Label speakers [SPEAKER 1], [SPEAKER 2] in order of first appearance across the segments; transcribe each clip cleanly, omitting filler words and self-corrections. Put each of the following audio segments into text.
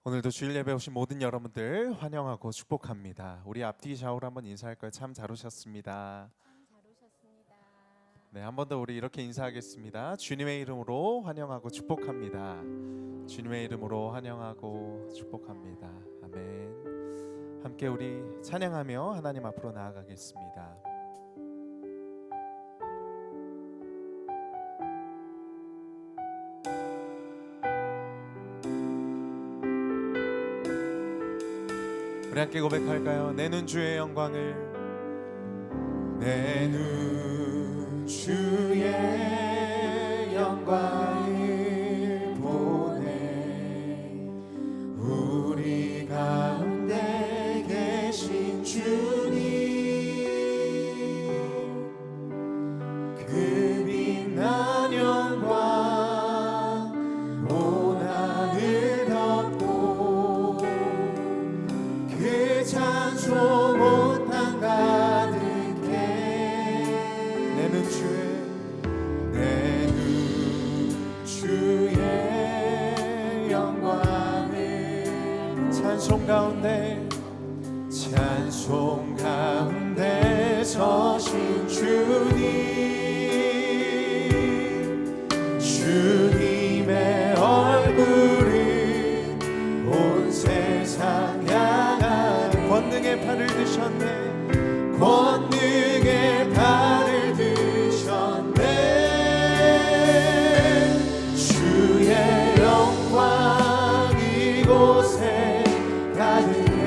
[SPEAKER 1] 오늘도 주일 예배 오신 모든 여러분들 환영하고 축복합니다. 우리 앞뒤 좌우로 한번 인사할까요? 참 잘 오셨습니다.
[SPEAKER 2] 참 잘 오셨습니다.
[SPEAKER 1] 네, 한 번 더 우리 이렇게 인사하겠습니다. 주님의 이름으로 환영하고 축복합니다. 주님의 이름으로 환영하고 축복합니다. 아멘. 함께 우리 찬양하며 하나님 앞으로 나아가겠습니다. 우리 함께 고백할까요? 내 눈 주의 영광을, 내 눈 주의 영광을 보네. 우리 가운데 계신 주님, 그 빛난 영광 온 하늘 덮고 그 찬송 온 땅 가득해. 내 눈 주의 영광을 찬송 가운데 서신 주님의 얼굴을 온 세상 향하는 권능의 팔을 드셨네. 권능의 팔을 드셨네. 주의 영광 이곳에 가득해.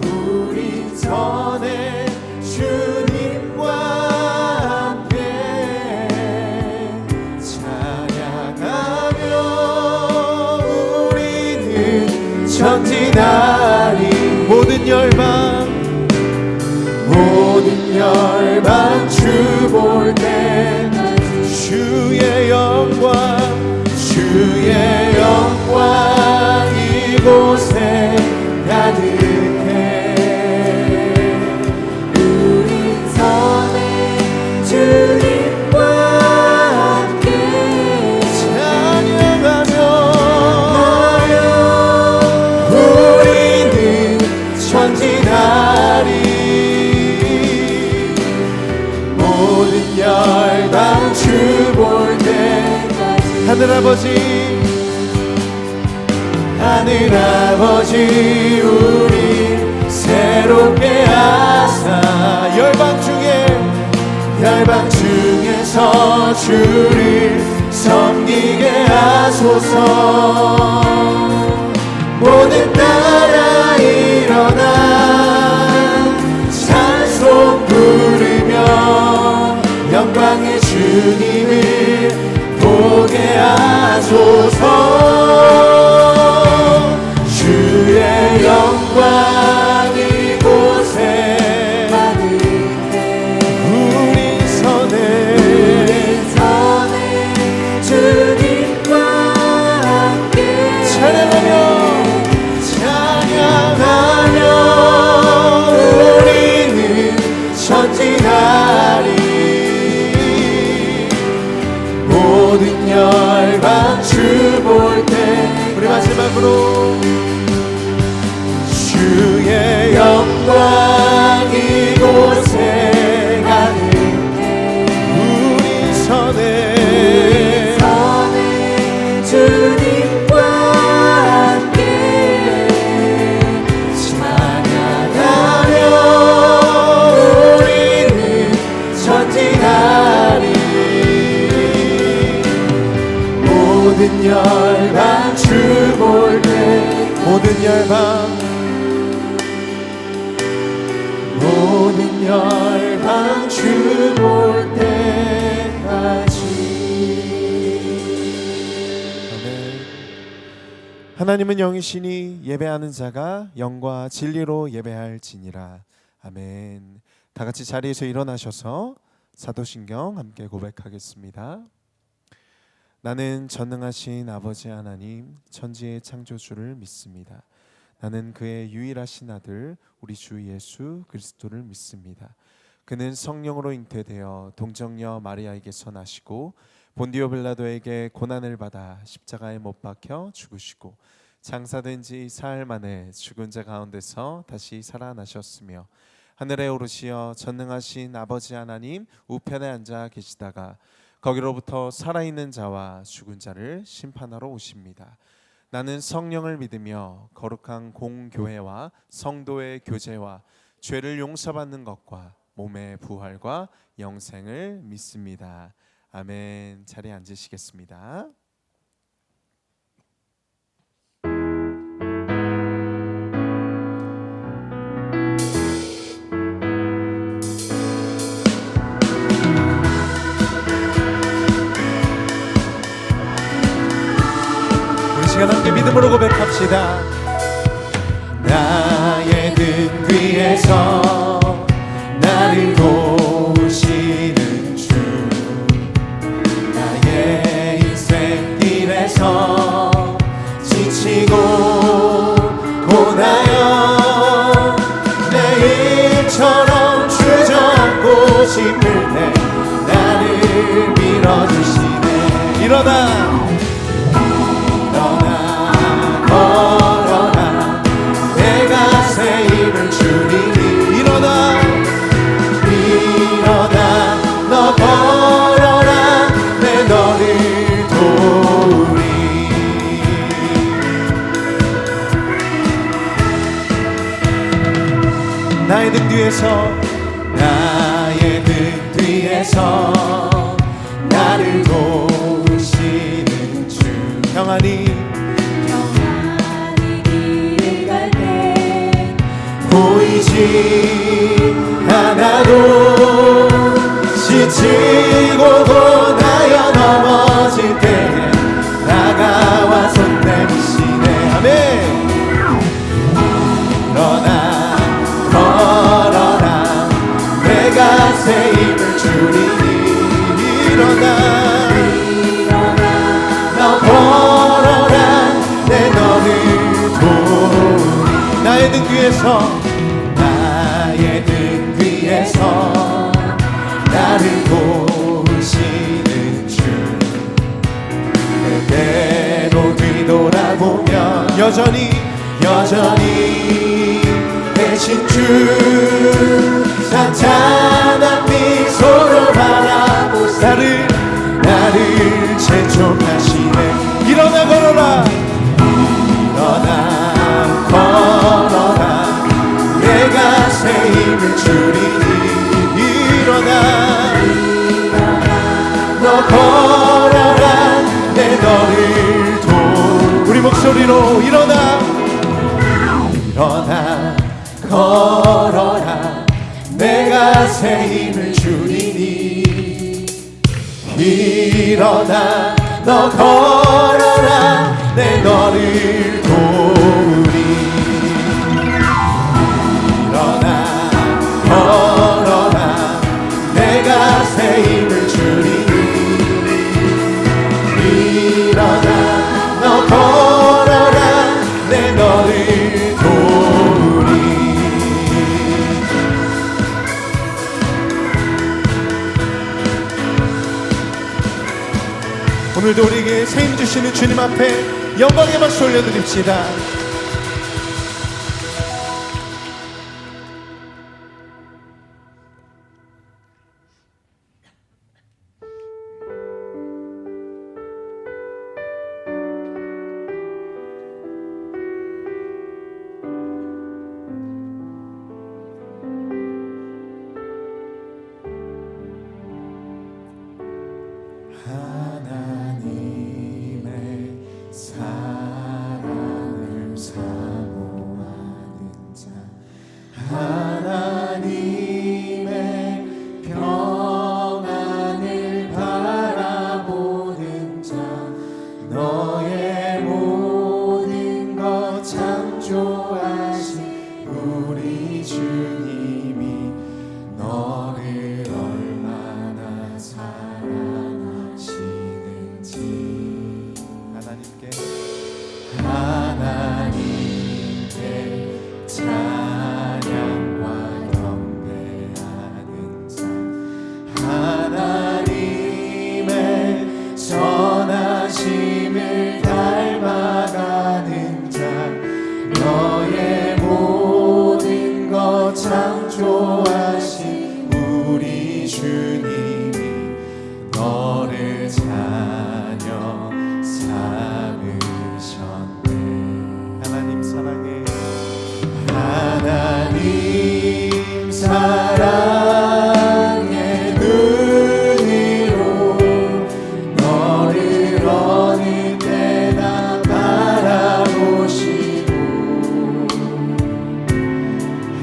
[SPEAKER 1] 우린 전에 주님과 함께 찬양하며 우리는 전진하리. 모든 열방 주 볼 때 주의 영광 이곳에 가득해.
[SPEAKER 2] 우린 전에 주님과 함께
[SPEAKER 1] 찬양하며 우리는 전진하리. 모든 열방 주 볼 때 하늘아버지 우리 새롭게 하사 열방 중에서 주를 섬기게 하소서. 모든 나라 일어나 찬송 부르며 영광의 주님을 보게 하소서. 주의 영광 이곳에 우리 선에
[SPEAKER 2] 주님과 함께
[SPEAKER 1] 찬양하며 우리는 전진하리. 모든 열방 주 볼 때 우리 마지막으로 주의 영광 이곳에 가득해. 우리 선에
[SPEAKER 2] 주님과 함께
[SPEAKER 1] 찬양하며 우리는 전진하리. 모든 열방 주 볼 때 모든 열방 주 볼 때까지. 아멘. 하나님은 영이시니 예배하는 자가 영과 진리로 예배할지니라. 아멘. 다 같이 자리에서 일어나셔서 사도신경 함께 고백하겠습니다. 나는 전능하신 아버지 하나님 천지의 창조주를 믿습니다. 나는 그의 유일하신 아들 우리 주 예수 그리스도를 믿습니다. 그는 성령으로 잉태되어 동정녀 마리아에게서 나시고 본디오 빌라도에게 고난을 받아 십자가에 못 박혀 죽으시고 장사된 지 사흘 만에 죽은 자 가운데서 다시 살아나셨으며 하늘에 오르시어 전능하신 아버지 하나님 우편에 앉아 계시다가 거기로부터 살아있는 자와 죽은 자를 심판하러 오십니다. 나는 성령을 믿으며 거룩한 공교회와 성도의 교제와 죄를 용서받는 것과 몸의 부활과 영생을 믿습니다. 아멘. 자리에 앉으시겠습니다. 우리 시간 함께 믿음으로 고백합시다. 나의 등 뒤에서 나를 도우시는 주, 나의 인생길에서 지치고 고나여 내일처럼 주저앉고 싶을 때 나를 밀어주시네. 일어나 걸어라 내가 새 힘을 주리니. 일어나 너 걸어라 내 너를 도우리. 나의 등 뒤에서 나를 도우시는 주, 평안히 길을 갈 때 보이지 않아도 지치고 고나여 넘어질 때에 다가와 손 내미시네. 아멘. 일어나 걸어라 내가 새 힘을 주리니. 일어나 너 걸어라 내 너를 도우리. 나의 등 뒤에서 나를 도우시는 주, 때때로 뒤돌아보면 여전히 계신 주, 찬찬한 미소로 바라보시 나를 재촉하시네. 일어나 걸어라 내가 새 힘을 주리니. 일어나 너 걸어라 내 너를 도. 우리 목소리로 일어나 걸어라 내가 새 힘을 주리니. 일어나 너 걸어라 내 너를 도우리. 일어나 걸어라 내가 새 힘을 주리니. 일어나 너 걸어라 내 너를 도우리. 오늘도 우리에게 새 힘 주시는 주님 앞에 영광의 박수 올려드립시다. 하나님의 사랑을 창조하신 우리 주님이 너를 자녀 삼으셨네. 하나님 사랑해. 하나님 사랑의 눈으로 너를 어느 때나 바라보시고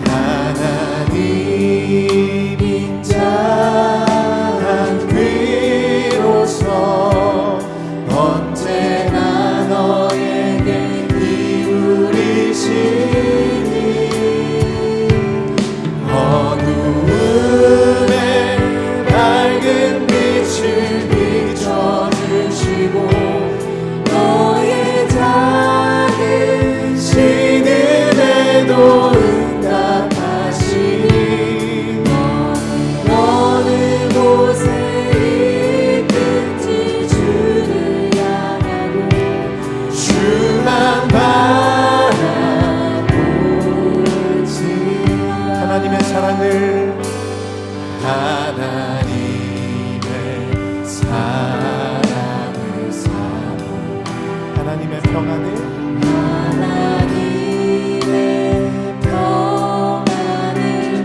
[SPEAKER 1] 하나님 인자한 귀로서 언제나 너에게 기울이시니 어두움에 밝은 빛을 비춰주시고 너의 작은 신음에도 응답하시니 어느 곳에 있든지 주를 향하고 주만 바라보지. 하나님의 사랑을 사모 하나님의 평안을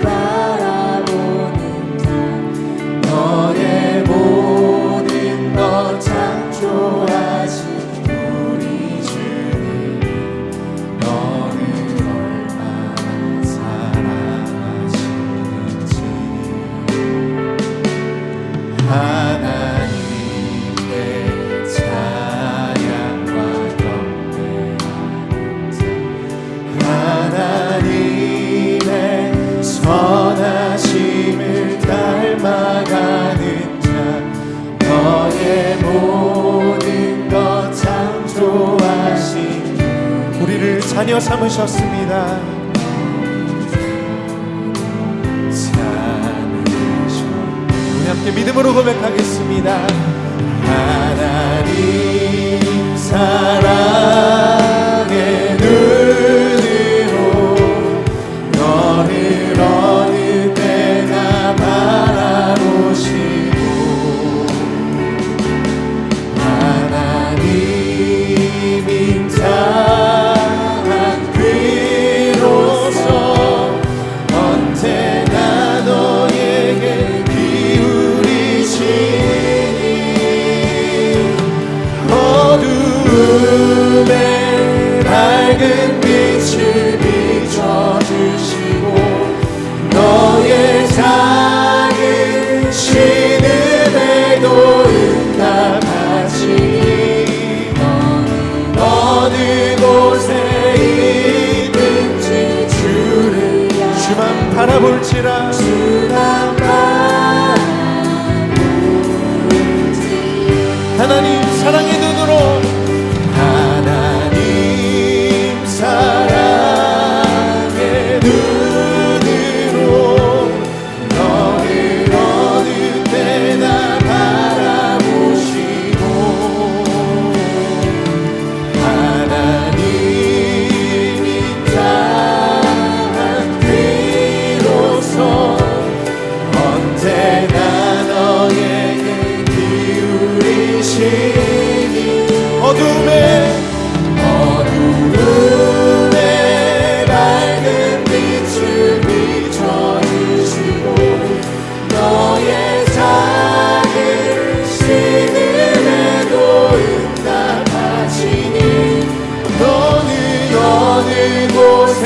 [SPEAKER 1] 바라보는 자 너의 모든 것 창조하신 우리 주님 너를 얼마나 사랑하시는지 하나님께 찬양과 경배하는 자 하나님의 선하심을 닮아가는 자 너의 모든 것 창조하신 우리를 자녀 삼으셨습니다. 우리 함께 믿음으로 고백하겠습니다. 하나님 사랑의 눈으로 너를 어느 때나 바라보시고 하나님 인자한 귀로서 언제나 너에게 기울이시니 어두움에 밝은 빛을 비춰주시고 너의 작은 신음에도 응답하시니 어느 곳에 있든지 주만 바라볼지라 하나님 사랑의 눈으로 하나님 사랑의 눈으로 너를 어느 때나 바라보시고 하나님 인자한 귀로서 언제나 너에게 기울이시니 어둠에 밝은 빛을 비춰주시고 너의 작은 신음에도 응답하시니 너는 어느 곳에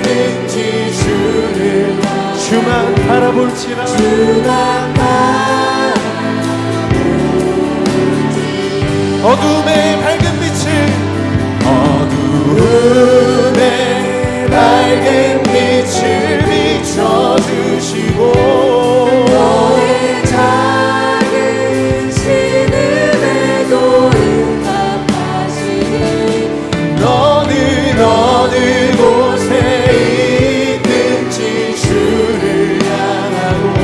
[SPEAKER 1] 있든지 주만 바라볼지라 어둠의 밝은 빛을 비춰주시고
[SPEAKER 2] 너의 작은 신음에도 응답하시니
[SPEAKER 1] 너는 어느 곳에 있든지 주를 향하고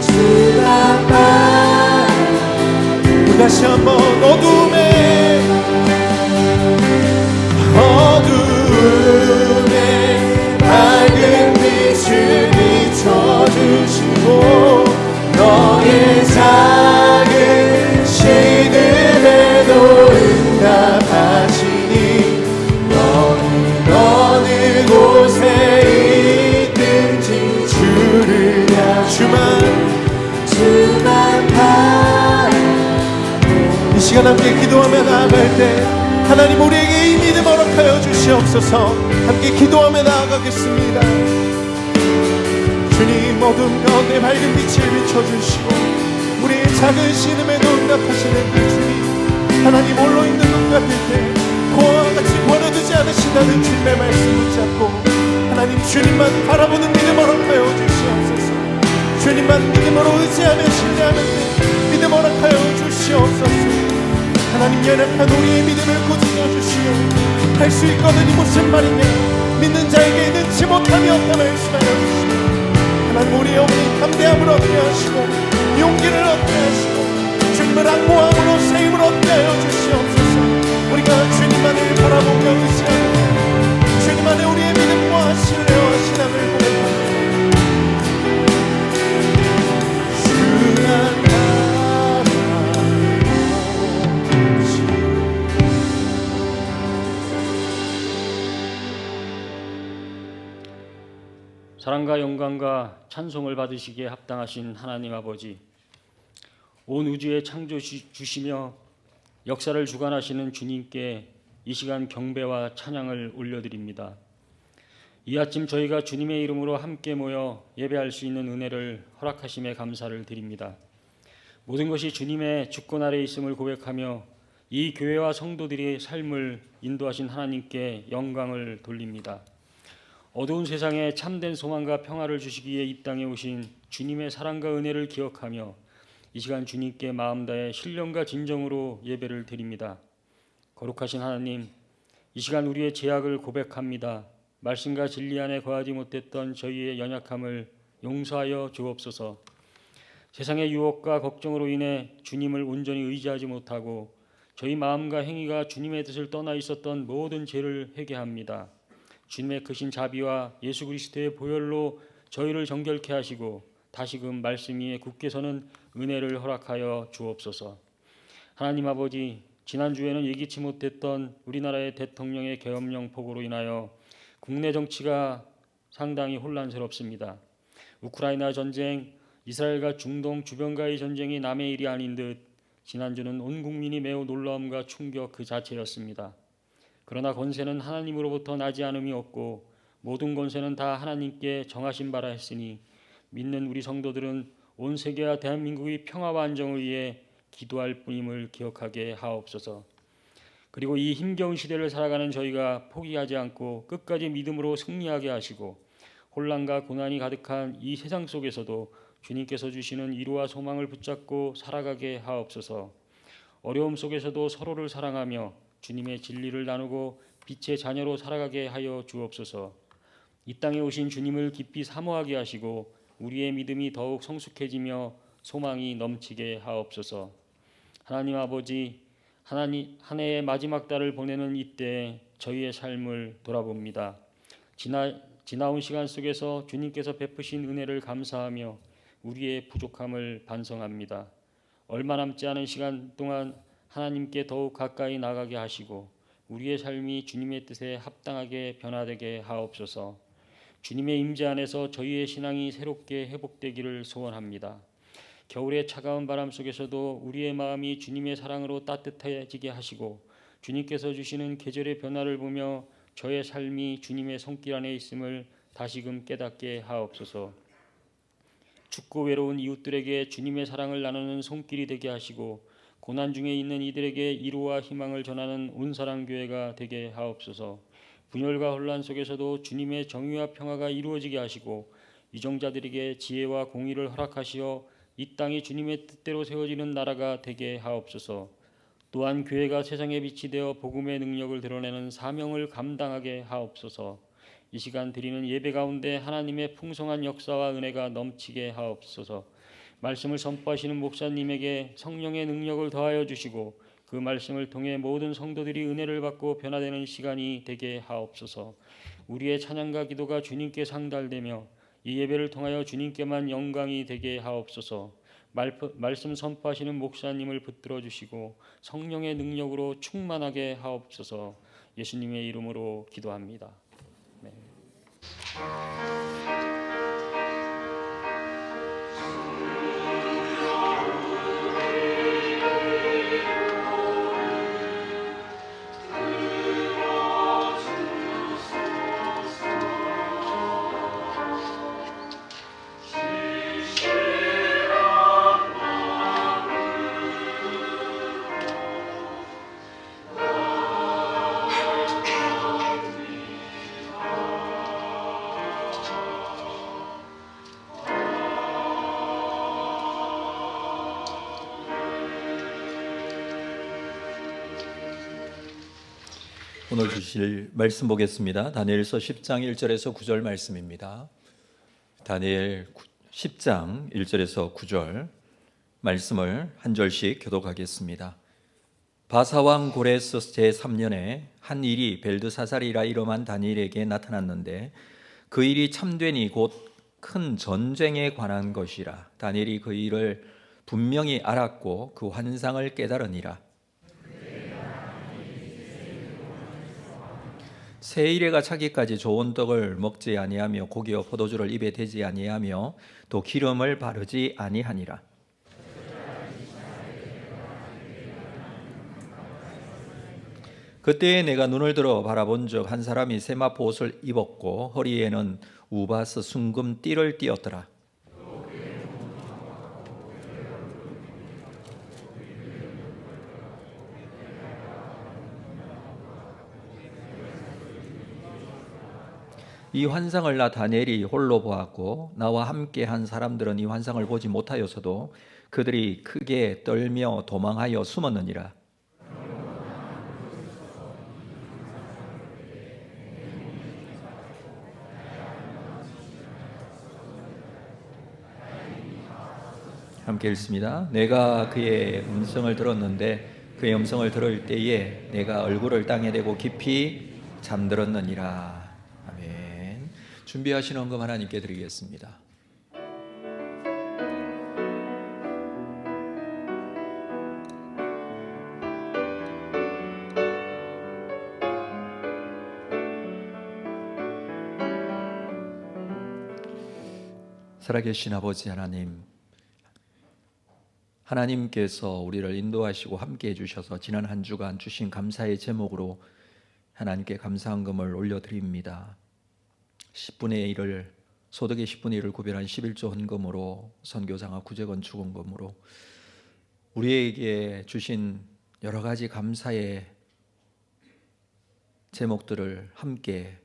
[SPEAKER 2] 주만 바라보는
[SPEAKER 1] 다시 한번 어둠에 밝은 빛을 시간 함께 기도하며 나아갈 때 하나님 우리에게 이 믿음 허락하여 주시옵소서. 함께 기도하며 나아가겠습니다. 주님 어둠 가운데 밝은 빛을 비춰주시고 우리의 작은 신음에도 응답하시는 그 주님, 하나님 홀로 있는 것 같을 때 고아와 같이 버려두지 않으신다는 주님의 말씀 붙잡고 하나님 주님만 바라보는 믿음 허락하여 주시옵소서. 주님만 믿음으로 의지하며 신뢰하는 믿음 허락하여 주시옵소서. 하나님 연약한 우리의 믿음을 고치여 주시오. 할 수 있거든 이 무슨 말이냐, 믿는 자에게 능치 못함이 없다 말씀하여 주시오. 하나님 우리의 영혼이 담대함을 얻게 하시고 용기를 얻게 하시고 주님을 악모함으로 세임을 얻게 하여 주시옵소서. 우리가 주님만을 바라보며 의지하며 주님 안에 우리의 믿음과 신뢰와 신앙을 고백합니다. 주난
[SPEAKER 3] 사랑과 영광과 찬송을 받으시기에 합당하신 하나님 아버지, 온 우주의 창조주시며 역사를 주관하시는 주님께 이 시간 경배와 찬양을 올려드립니다. 이 아침 저희가 주님의 이름으로 함께 모여 예배할 수 있는 은혜를 허락하심에 감사를 드립니다. 모든 것이 주님의 주권 아래 있음을 고백하며 이 교회와 성도들의 삶을 인도하신 하나님께 영광을 돌립니다. 어두운 세상에 참된 소망과 평화를 주시기에 이 땅에 오신 주님의 사랑과 은혜를 기억하며 이 시간 주님께 마음 다해 신령과 진정으로 예배를 드립니다. 거룩하신 하나님, 이 시간 우리의 죄악을 고백합니다. 말씀과 진리 안에 거하지 못했던 저희의 연약함을 용서하여 주옵소서. 세상의 유혹과 걱정으로 인해 주님을 온전히 의지하지 못하고 저희 마음과 행위가 주님의 뜻을 떠나 있었던 모든 죄를 회개합니다. 주님의 크신 자비와 예수 그리스도의 보혈로 저희를 정결케 하시고 다시금 말씀 위에 굳게 서는 은혜를 허락하여 주옵소서. 하나님 아버지, 지난주에는 예기치 못했던 우리나라의 대통령의 계엄령 폭우로 인하여 국내 정치가 상당히 혼란스럽습니다. 우크라이나 전쟁, 이스라엘과 중동 주변과의 전쟁이 남의 일이 아닌 듯 지난주는 온 국민이 매우 놀라움과 충격 그 자체였습니다. 그러나 권세는 하나님으로부터 나지 않음이 없고 모든 권세는 다 하나님께 정하신 바라 했으니 믿는 우리 성도들은 온 세계와 대한민국의 평화와 안정을 위해 기도할 뿐임을 기억하게 하옵소서. 그리고 이 힘겨운 시대를 살아가는 저희가 포기하지 않고 끝까지 믿음으로 승리하게 하시고 혼란과 고난이 가득한 이 세상 속에서도 주님께서 주시는 위로와 소망을 붙잡고 살아가게 하옵소서. 어려움 속에서도 서로를 사랑하며 주님의 진리를 나누고 빛의 자녀로 살아가게 하여 주옵소서. 이 땅에 오신 주님을 깊이 사모하게 하시고 우리의 믿음이 더욱 성숙해지며 소망이 넘치게 하옵소서. 하나님 아버지, 한 해의 마지막 달을 보내는 이때 저희의 삶을 돌아봅니다. 지나온 시간 속에서 주님께서 베푸신 은혜를 감사하며 우리의 부족함을 반성합니다. 얼마 남지 않은 시간 동안 하나님께 더욱 가까이 나가게 하시고 우리의 삶이 주님의 뜻에 합당하게 변화되게 하옵소서. 주님의 임재 안에서 저희의 신앙이 새롭게 회복되기를 소원합니다. 겨울의 차가운 바람 속에서도 우리의 마음이 주님의 사랑으로 따뜻해지게 하시고 주님께서 주시는 계절의 변화를 보며 저의 삶이 주님의 손길 안에 있음을 다시금 깨닫게 하옵소서. 춥고 외로운 이웃들에게 주님의 사랑을 나누는 손길이 되게 하시고 고난 중에 있는 이들에게 위로와 희망을 전하는 온사랑교회가 되게 하옵소서. 분열과 혼란 속에서도 주님의 정의와 평화가 이루어지게 하시고 위정자들에게 지혜와 공의를 허락하시어 이 땅이 주님의 뜻대로 세워지는 나라가 되게 하옵소서. 또한 교회가 세상의 빛이 되어 복음의 능력을 드러내는 사명을 감당하게 하옵소서. 이 시간 드리는 예배 가운데 하나님의 풍성한 역사와 은혜가 넘치게 하옵소서. 말씀을 선포하시는 목사님에게 성령의 능력을 더하여 주시고 그 말씀을 통해 모든 성도들이 은혜를 받고 변화되는 시간이 되게 하옵소서. 우리의 찬양과 기도가 주님께 상달되며 이 예배를 통하여 주님께만 영광이 되게 하옵소서. 말씀 선포하시는 목사님을 붙들어 주시고 성령의 능력으로 충만하게 하옵소서. 예수님의 이름으로 기도합니다. 네.
[SPEAKER 4] 오늘 주실 말씀 보겠습니다. 다니엘서 10장 1절에서 9절 말씀입니다. 다니엘 10장 1절에서 9절 말씀을 한 절씩 교독하겠습니다. 바사왕 고레스 제3년에 한 일이 벨드사살이라 이름한 다니엘에게 나타났는데 그 일이 참되니 곧 큰 전쟁에 관한 것이라. 다니엘이 그 일을 분명히 알았고 그 환상을 깨달으니라. 새 이래가 차기까지 좋은 떡을 먹지 아니하며 고기와 포도주를 입에 대지 아니하며 또 기름을 바르지 아니하니라. 그때에 내가 눈을 들어 바라본즉 한 사람이 세마포 옷을 입었고 허리에는 우바스 순금 띠를 띠었더라. 이 환상을 나 다니엘이 홀로 보았고 나와 함께 한 사람들은 이 환상을 보지 못하여서도 그들이 크게 떨며 도망하여 숨었느니라. 함께 읽습니다. 내가 그의 음성을 들었는데 그의 음성을 들을 때에 내가 얼굴을 땅에 대고 깊이 잠들었느니라. 아멘. 준비하신 헌금 하나님께 드리겠습니다. 살아계신 아버지 하나님, 하나님께서 우리를 인도하시고 함께해 주셔서 지난 한 주간 주신 감사의 제목으로 하나님께 감사한금을 올려드립니다. 10분의 1을 소득의 10분의 1을 구별한 11조 헌금으로 선교장학 구제건축원금으로 우리에게 주신 여러 가지 감사의 제목들을 함께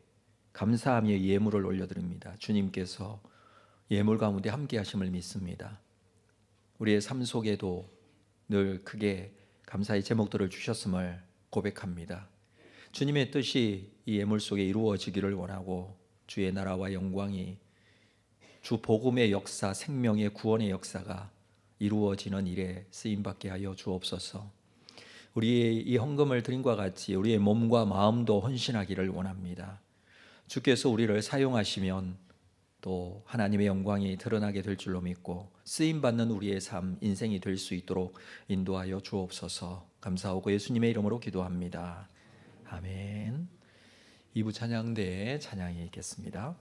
[SPEAKER 4] 감사하며 예물을 올려드립니다. 주님께서 예물 가운데 함께 하심을 믿습니다. 우리의 삶 속에도 늘 크게 감사의 제목들을 주셨음을 고백합니다. 주님의 뜻이 이 예물 속에 이루어지기를 원하고 주의 나라와 영광이 주 복음의 역사, 생명의 구원의 역사가 이루어지는 일에 쓰임받게 하여 주옵소서. 우리의 이 헌금을 드림과 같이 우리의 몸과 마음도 헌신하기를 원합니다. 주께서 우리를 사용하시면 또 하나님의 영광이 드러나게 될 줄로 믿고 쓰임받는 우리의 삶, 인생이 될 수 있도록 인도하여 주옵소서. 감사하고 예수님의 이름으로 기도합니다. 아멘. 2부 찬양대에 찬양이 있겠습니다.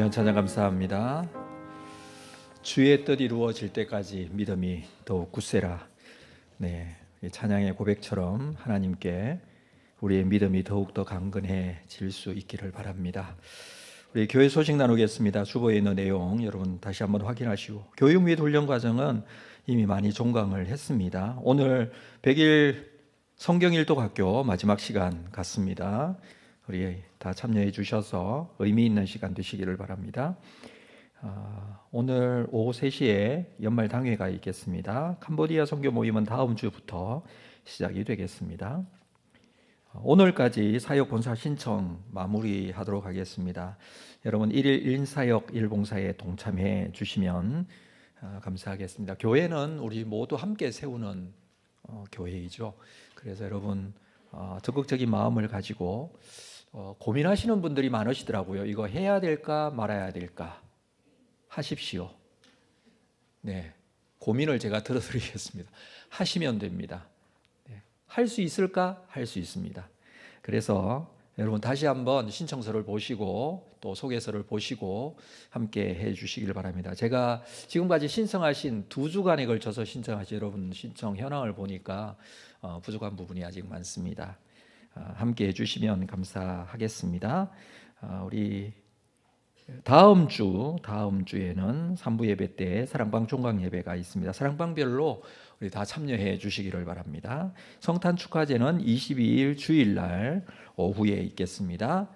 [SPEAKER 4] 귀한 찬양 감사합니다. 주의 뜻 이루어질 때까지 믿음이 더욱 굳세라. 네, 이 찬양의 고백처럼 하나님께 우리의 믿음이 더욱더 강건해질 수 있기를 바랍니다. 우리 교회 소식 나누겠습니다. 주보에 있는 내용 여러분 다시 한번 확인하시고, 교육 및 훈련 과정은 이미 많이 종강을 했습니다. 오늘 100일 성경일독학교 마지막 시간 같습니다. 우리 다 참여해 주셔서 의미 있는 시간 되시기를 바랍니다. 오늘 오후 3시에 연말 당회가 있겠습니다. 캄보디아 선교 모임은 다음 주부터 시작이 되겠습니다. 오늘까지 사역 본사 신청 마무리하도록 하겠습니다. 여러분 1일 1인 사역 1봉사에 동참해 주시면 감사하겠습니다. 교회는 우리 모두 함께 세우는 교회이죠. 그래서 여러분 적극적인 마음을 가지고 고민하시는 분들이 많으시더라고요. 이거 해야 될까 말아야 될까 하십시오. 네, 고민을 제가 들어드리겠습니다. 하시면 됩니다. 네, 할 수 있을까? 할 수 있습니다. 그래서 여러분 다시 한번 신청서를 보시고 또 소개서를 보시고 함께 해 주시길 바랍니다. 제가 지금까지 신청하신 2주간에 걸쳐서 신청하신 여러분 신청 현황을 보니까 부족한 부분이 아직 많습니다. 함께 해주시면 감사하겠습니다. 우리 다음 주에는 3부 예배 때 사랑방 종강 예배가 있습니다. 사랑방별로 우리 다 참여해 주시기를 바랍니다. 성탄 축하제는 22일 주일날 오후에 있겠습니다.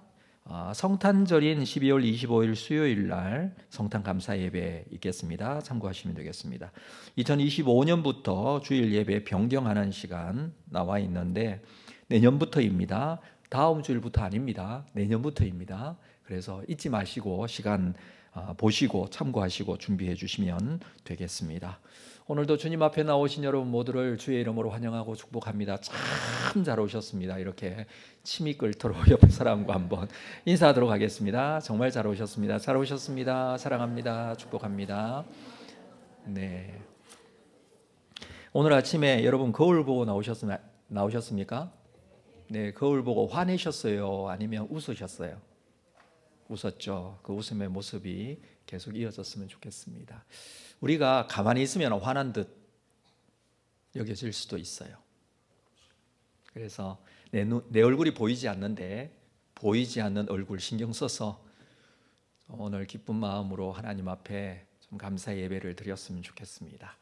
[SPEAKER 4] 성탄절인 12월 25일 수요일날 성탄 감사 예배 있겠습니다. 참고하시면 되겠습니다. 2025년부터 주일 예배 변경하는 시간 나와 있는데 내년부터입니다. 다음 주일부터 아닙니다. 내년부터입니다. 그래서 잊지 마시고 시간 보시고 참고하시고 준비해 주시면 되겠습니다. 오늘도 주님 앞에 나오신 여러분 모두를 주의 이름으로 환영하고 축복합니다. 참 잘 오셨습니다. 이렇게 침이 끓도록 옆에 사람과 한번 인사하도록 하겠습니다. 정말 잘 오셨습니다. 잘 오셨습니다. 사랑합니다. 축복합니다. 네. 오늘 아침에 여러분 거울 보고 나오셨습니까? 네, 거울 보고 화내셨어요? 아니면 웃으셨어요? 웃었죠. 그 웃음의 모습이 계속 이어졌으면 좋겠습니다. 우리가 가만히 있으면 화난 듯 여겨질 수도 있어요. 그래서 내 얼굴이 보이지 않는데 보이지 않는 얼굴 신경 써서 오늘 기쁜 마음으로 하나님 앞에 좀 감사의 예배를 드렸으면 좋겠습니다.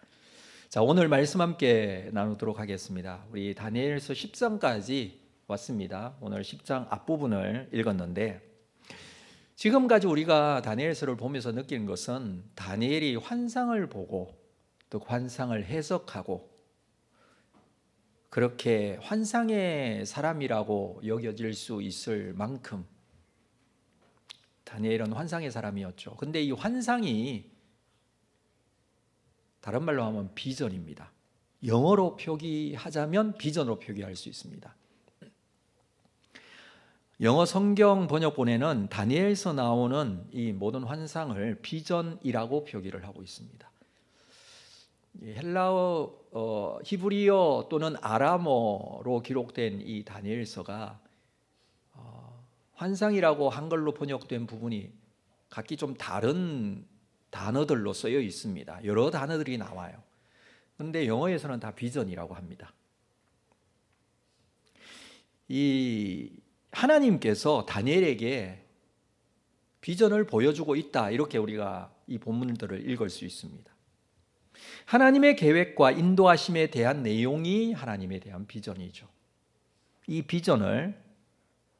[SPEAKER 4] 자, 오늘 말씀 함께 나누도록 하겠습니다. 우리 다니엘서 10장까지 왔습니다. 오늘 10장 앞부분을 읽었는데 지금까지 우리가 다니엘서를 보면서 느끼는 것은 다니엘이 환상을 보고 또 환상을 해석하고 그렇게 환상의 사람이라고 여겨질 수 있을 만큼 다니엘은 환상의 사람이었죠. 근데 이 환상이 다른 말로 하면 비전입니다. 영어로 표기하자면 비전으로 표기할 수 있습니다. 영어 성경 번역본에는 다니엘서 나오는 이 모든 환상을 비전이라고 표기를 하고 있습니다. 헬라어, 히브리어 또는 아람어로 기록된 이 다니엘서가 환상이라고 한글로 번역된 부분이 각기 좀 다른 단어들로 쓰여 있습니다. 여러 단어들이 나와요. 그런데 영어에서는 다 비전이라고 합니다. 이 하나님께서 다니엘에게 비전을 보여주고 있다, 이렇게 우리가 이 본문들을 읽을 수 있습니다. 하나님의 계획과 인도하심에 대한 내용이 하나님에 대한 비전이죠. 이 비전을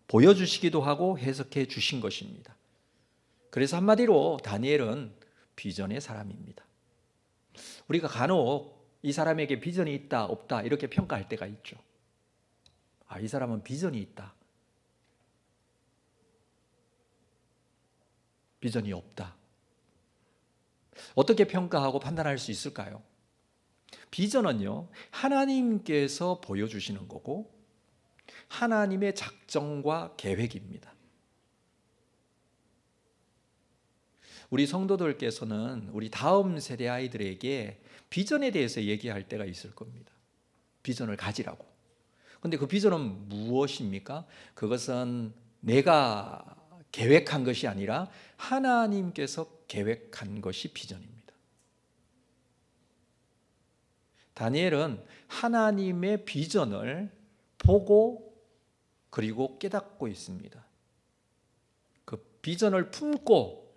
[SPEAKER 4] 보여주시기도 하고 해석해 주신 것입니다. 그래서 한마디로 다니엘은 비전의 사람입니다. 우리가 간혹 이 사람에게 비전이 있다 없다 이렇게 평가할 때가 있죠. 이 사람은 비전이 있다, 비전이 없다. 어떻게 평가하고 판단할 수 있을까요? 비전은요, 하나님께서 보여주시는 거고 하나님의 작정과 계획입니다. 우리 성도들께서는 우리 다음 세대 아이들에게 비전에 대해서 얘기할 때가 있을 겁니다. 비전을 가지라고. 근데 그 비전은 무엇입니까? 그것은 내가 계획한 것이 아니라 하나님께서 계획한 것이 비전입니다. 다니엘은 하나님의 비전을 보고 그리고 깨닫고 있습니다. 그 비전을 품고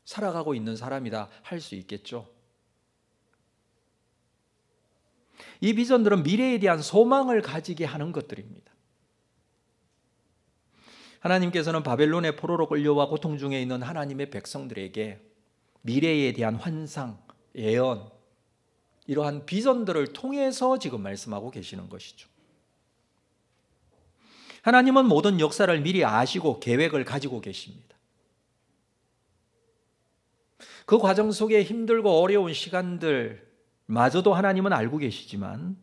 [SPEAKER 4] 살아가고 있는 사람이다 할 수 있겠죠. 이 비전들은 미래에 대한 소망을 가지게 하는 것들입니다. 하나님께서는 바벨론의 포로로 끌려와 고통 중에 있는 하나님의 백성들에게 미래에 대한 환상, 예언, 이러한 비전들을 통해서 지금 말씀하고 계시는 것이죠. 하나님은 모든 역사를 미리 아시고 계획을 가지고 계십니다. 그 과정 속에 힘들고 어려운 시간들마저도 하나님은 알고 계시지만,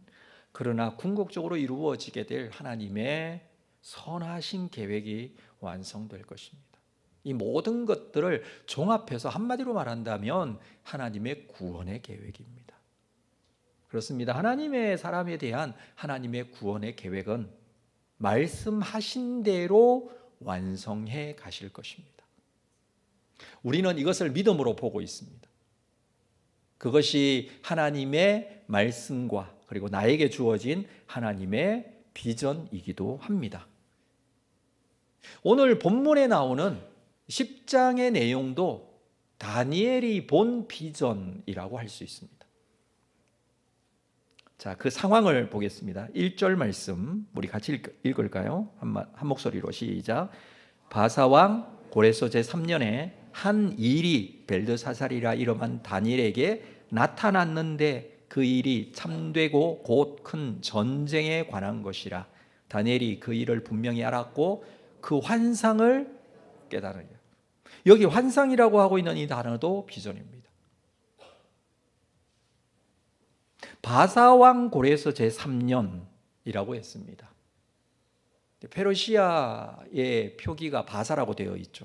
[SPEAKER 4] 그러나 궁극적으로 이루어지게 될 하나님의 선하신 계획이 완성될 것입니다. 이 모든 것들을 종합해서 한마디로 말한다면 하나님의 구원의 계획입니다. 그렇습니다. 하나님의 사람에 대한 하나님의 구원의 계획은 말씀하신 대로 완성해 가실 것입니다. 우리는 이것을 믿음으로 보고 있습니다. 그것이 하나님의 말씀과 그리고 나에게 주어진 하나님의 비전이기도 합니다. 오늘 본문에 나오는 10장의 내용도 다니엘이 본 비전이라고 할 수 있습니다. 자, 그 상황을 보겠습니다. 1절 말씀 우리 같이 읽을까요? 한 목소리로 시작. 바사왕 고레서 제3년에 한 일이 벨드사살이라 이름한 다니엘에게 나타났는데 그 일이 참되고 곧 큰 전쟁에 관한 것이라. 다니엘이 그 일을 분명히 알았고 그 환상을 깨달으려. 여기 환상이라고 하고 있는 이 단어도 비전입니다. 바사왕 고레서 제3년이라고 했습니다. 페르시아의 표기가 바사라고 되어 있죠.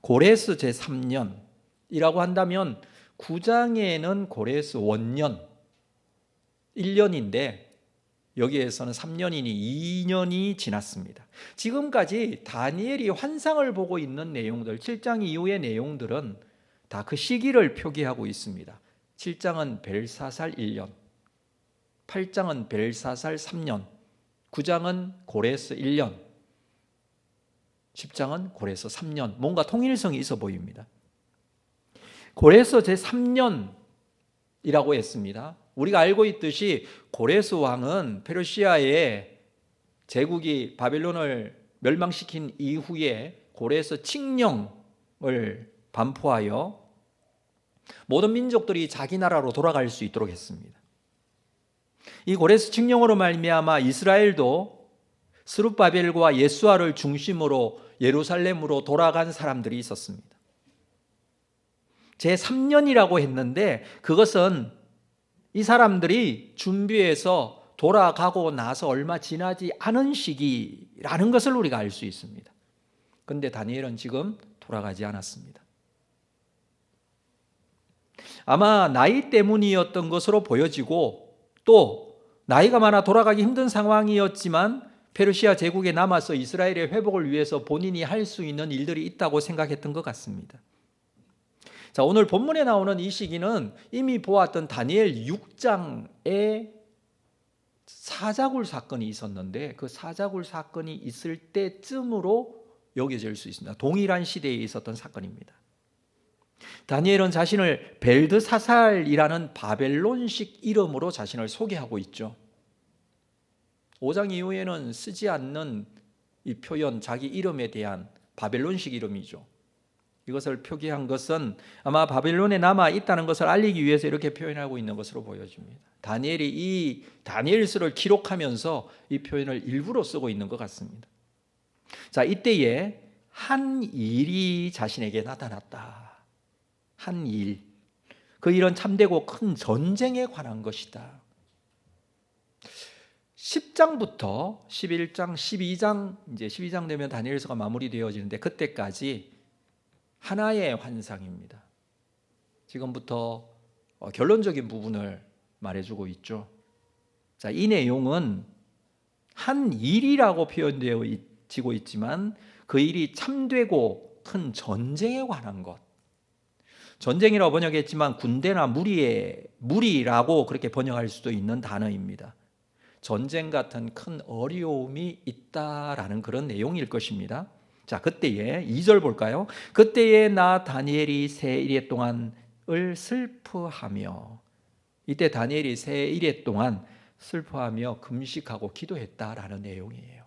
[SPEAKER 4] 고레서 제3년이라고 한다면 9장에는 고레서 원년 1년인데 여기에서는 3년이니 2년이 지났습니다. 지금까지 다니엘이 환상을 보고 있는 내용들, 7장 이후의 내용들은 다 그 시기를 표기하고 있습니다. 7장은 벨사살 1년, 8장은 벨사살 3년, 9장은 고레스 1년, 10장은 고레스 3년. 뭔가 통일성이 있어 보입니다. 고레스 제3년이라고 했습니다. 우리가 알고 있듯이 고레스 왕은 페르시아의 제국이 바벨론을 멸망시킨 이후에 고레스 칙령을 반포하여 모든 민족들이 자기 나라로 돌아갈 수 있도록 했습니다. 이 고레스 칙령으로 말미암아 이스라엘도 스룹바벨과 예수아를 중심으로 예루살렘으로 돌아간 사람들이 있었습니다. 제3년이라고 했는데 그것은 이 사람들이 준비해서 돌아가고 나서 얼마 지나지 않은 시기라는 것을 우리가 알 수 있습니다. 그런데 다니엘은 지금 돌아가지 않았습니다. 아마 나이 때문이었던 것으로 보여지고 또 나이가 많아 돌아가기 힘든 상황이었지만 페르시아 제국에 남아서 이스라엘의 회복을 위해서 본인이 할 수 있는 일들이 있다고 생각했던 것 같습니다. 자, 오늘 본문에 나오는 이 시기는 이미 보았던 다니엘 6장에 사자굴 사건이 있었는데 그 사자굴 사건이 있을 때쯤으로 여겨질 수 있습니다. 동일한 시대에 있었던 사건입니다. 다니엘은 자신을 벨드사살이라는 바벨론식 이름으로 자신을 소개하고 있죠. 5장 이후에는 쓰지 않는 이 표현, 자기 이름에 대한 바벨론식 이름이죠. 이것을 표기한 것은 아마 바벨론에 남아 있다는 것을 알리기 위해서 이렇게 표현하고 있는 것으로 보여집니다. 다니엘이 이 다니엘서를 기록하면서 이 표현을 일부러 쓰고 있는 것 같습니다. 자, 이때에 한 일이 자신에게 나타났다. 한 일. 그 일은 참되고 큰 전쟁에 관한 것이다. 10장부터 11장, 12장, 이제 12장 되면 다니엘서가 마무리되어지는데 그때까지 하나의 환상입니다. 지금부터 결론적인 부분을 말해주고 있죠. 자, 이 내용은 한 일이라고 표현되어 지고 있지만 그 일이 참되고 큰 전쟁에 관한 것. 전쟁이라고 번역했지만 군대나 무리라고 그렇게 번역할 수도 있는 단어입니다. 전쟁 같은 큰 어려움이 있다라는 그런 내용일 것입니다. 자, 그때에 2절 볼까요? 그때에 나 다니엘이 새 이래 동안을 슬퍼하며, 이때 다니엘이 새 이래 동안 슬퍼하며 금식하고 기도했다라는 내용이에요.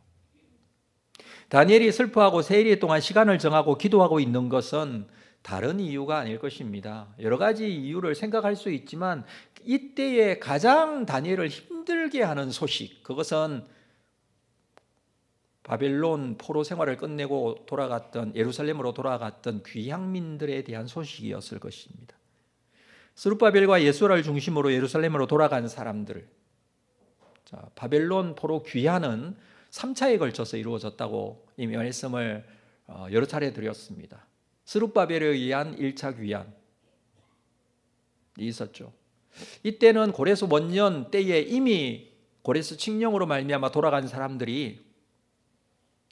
[SPEAKER 4] 다니엘이 슬퍼하고 새 이래 동안 시간을 정하고 기도하고 있는 것은 다른 이유가 아닐 것입니다. 여러 가지 이유를 생각할 수 있지만 이때에 가장 다니엘을 힘들게 하는 소식, 그것은 바벨론 포로 생활을 끝내고 돌아갔던 예루살렘으로 돌아갔던 귀향민들에 대한 소식이었을 것입니다. 스룹바벨과 예수라를 중심으로 예루살렘으로 돌아간 사람들, 자, 바벨론 포로 귀환은 3차에 걸쳐서 이루어졌다고 이미 말씀을 여러 차례 드렸습니다. 스룹바벨에 의한 1차 귀환이 있었죠. 이때는 고레스 원년 때에 이미 고레스 칙령으로 말미암아 돌아간 사람들이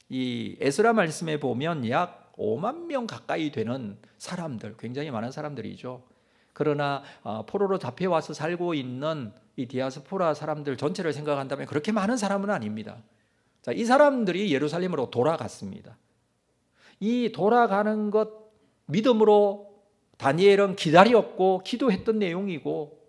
[SPEAKER 4] 이 에스라 말씀에 보면 약 5만 명 가까이 되는 사람들, 굉장히 많은 사람들이죠. 그러나 포로로 잡혀와서 살고 있는 이 디아스포라 사람들 전체를 생각한다면 그렇게 많은 사람은 아닙니다. 자, 이 사람들이 예루살렘으로 돌아갔습니다. 이 돌아가는 것 믿음으로 다니엘은 기다렸고 기도했던 내용이고,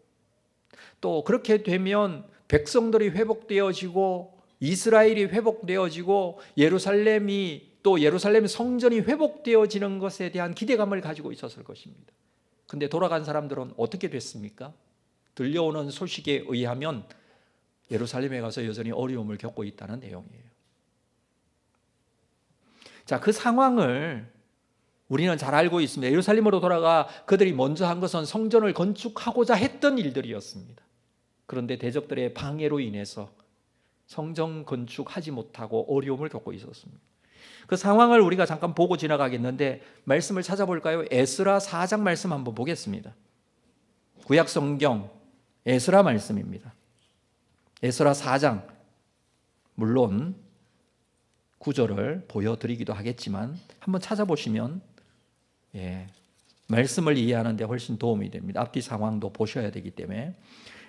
[SPEAKER 4] 또 그렇게 되면 백성들이 회복되어지고 이스라엘이 회복되어지고 예루살렘 성전이 회복되어지는 것에 대한 기대감을 가지고 있었을 것입니다. 근데 돌아간 사람들은 어떻게 됐습니까? 들려오는 소식에 의하면 예루살렘에 가서 여전히 어려움을 겪고 있다는 내용이에요. 자, 그 상황을 우리는 잘 알고 있습니다. 예루살렘으로 돌아가 그들이 먼저 한 것은 성전을 건축하고자 했던 일들이었습니다. 그런데 대적들의 방해로 인해서 성전 건축하지 못하고 어려움을 겪고 있었습니다. 그 상황을 우리가 잠깐 보고 지나가겠는데 말씀을 찾아볼까요? 에스라 4장 말씀 한번 보겠습니다. 구약 성경 에스라 말씀입니다. 에스라 4장, 물론 구절을 보여드리기도 하겠지만 한번 찾아보시면 말씀을 이해하는 데 훨씬 도움이 됩니다. 앞뒤 상황도 보셔야 되기 때문에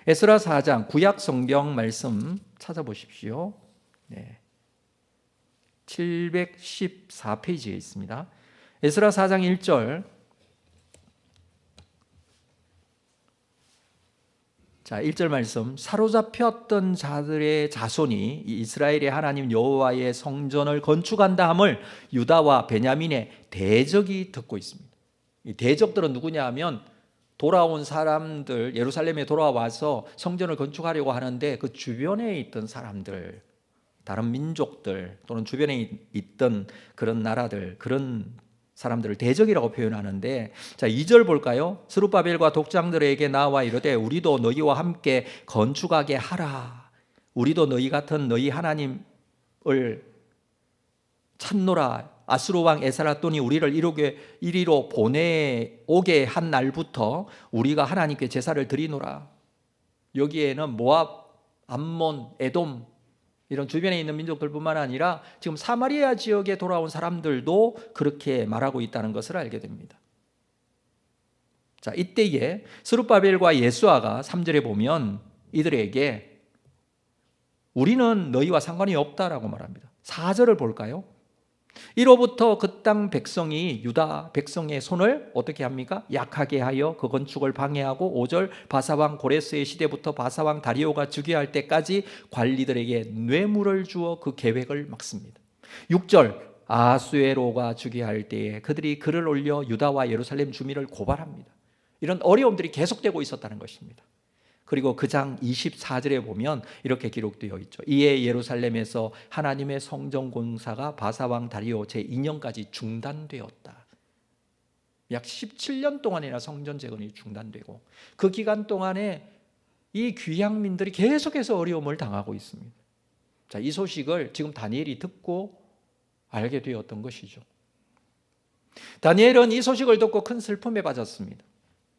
[SPEAKER 4] 에스라 4장 구약 성경 말씀 찾아보십시오. 714페이지에 있습니다. 에스라 4장 1절. 자, 1절 말씀. 사로잡혔던 자들의 자손이 이스라엘의 하나님 여호와의 성전을 건축한다 함을 유다와 베냐민의 대적이 듣고 있습니다. 이 대적들은 누구냐 하면 돌아온 사람들, 예루살렘에 돌아와서 성전을 건축하려고 하는데 그 주변에 있던 사람들, 다른 민족들 또는 주변에 있던 그런 나라들, 그런 사람들을 대적이라고 표현하는데, 자, 2절 볼까요? 스룹바벨과 독장들에게 나와 이르되 우리도 너희와 함께 건축하게 하라. 우리도 너희 같은 너희 하나님을 찾노라. 아수르 왕 에사라돈이 우리를 이리로 보내오게 한 날부터 우리가 하나님께 제사를 드리노라. 여기에는 모압, 암몬, 에돔 이런 주변에 있는 민족들뿐만 아니라 지금 사마리아 지역에 돌아온 사람들도 그렇게 말하고 있다는 것을 알게 됩니다. 자, 이때에 스룹바벨과 예수아가 3절에 보면 이들에게 우리는 너희와 상관이 없다라고 말합니다. 4절을 볼까요? 이로부터 그 땅 백성이 유다 백성의 손을 어떻게 합니까? 약하게 하여 그 건축을 방해하고 5절 바사왕 고레스의 시대부터 바사왕 다리오가 즉위할 때까지 관리들에게 뇌물을 주어 그 계획을 막습니다. 6절 아수에로가 즉위할 때에 그들이 글을 올려 유다와 예루살렘 주민을 고발합니다. 이런 어려움들이 계속되고 있었다는 것입니다. 그리고 그 장 24절에 보면 이렇게 기록되어 있죠. 이에 예루살렘에서 하나님의 성전 공사가 바사왕 다리오 제2년까지 중단되었다. 약 17년 동안이나 성전 재건이 중단되고 그 기간 동안에 이 귀향민들이 계속해서 어려움을 당하고 있습니다. 자, 이 소식을 지금 다니엘이 듣고 알게 되었던 것이죠. 다니엘은 이 소식을 듣고 큰 슬픔에 빠졌습니다.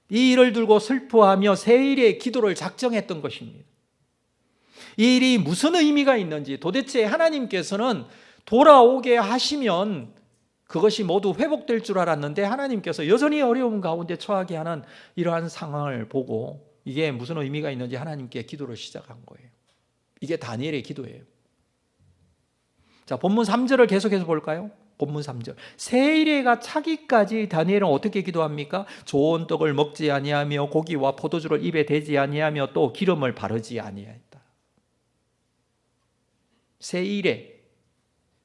[SPEAKER 4] 이 일을 두고 슬퍼하며 세일의 기도를 작정했던 것입니다. 이 일이 무슨 의미가 있는지, 도대체 하나님께서는 돌아오게 하시면 그것이 모두 회복될 줄 알았는데 하나님께서 여전히 어려움 가운데 처하게 하는 이러한 상황을 보고 이게 무슨 의미가 있는지 하나님께 기도를 시작한 거예요. 이게 다니엘의 기도예요. 자, 본문 3절을 계속해서 볼까요? 본문 3절. 세일해가 차기까지 다니엘은 어떻게 기도합니까? 좋은 떡을 먹지 아니하며 고기와 포도주를 입에 대지 아니하며 또 기름을 바르지 아니하였다. 세일해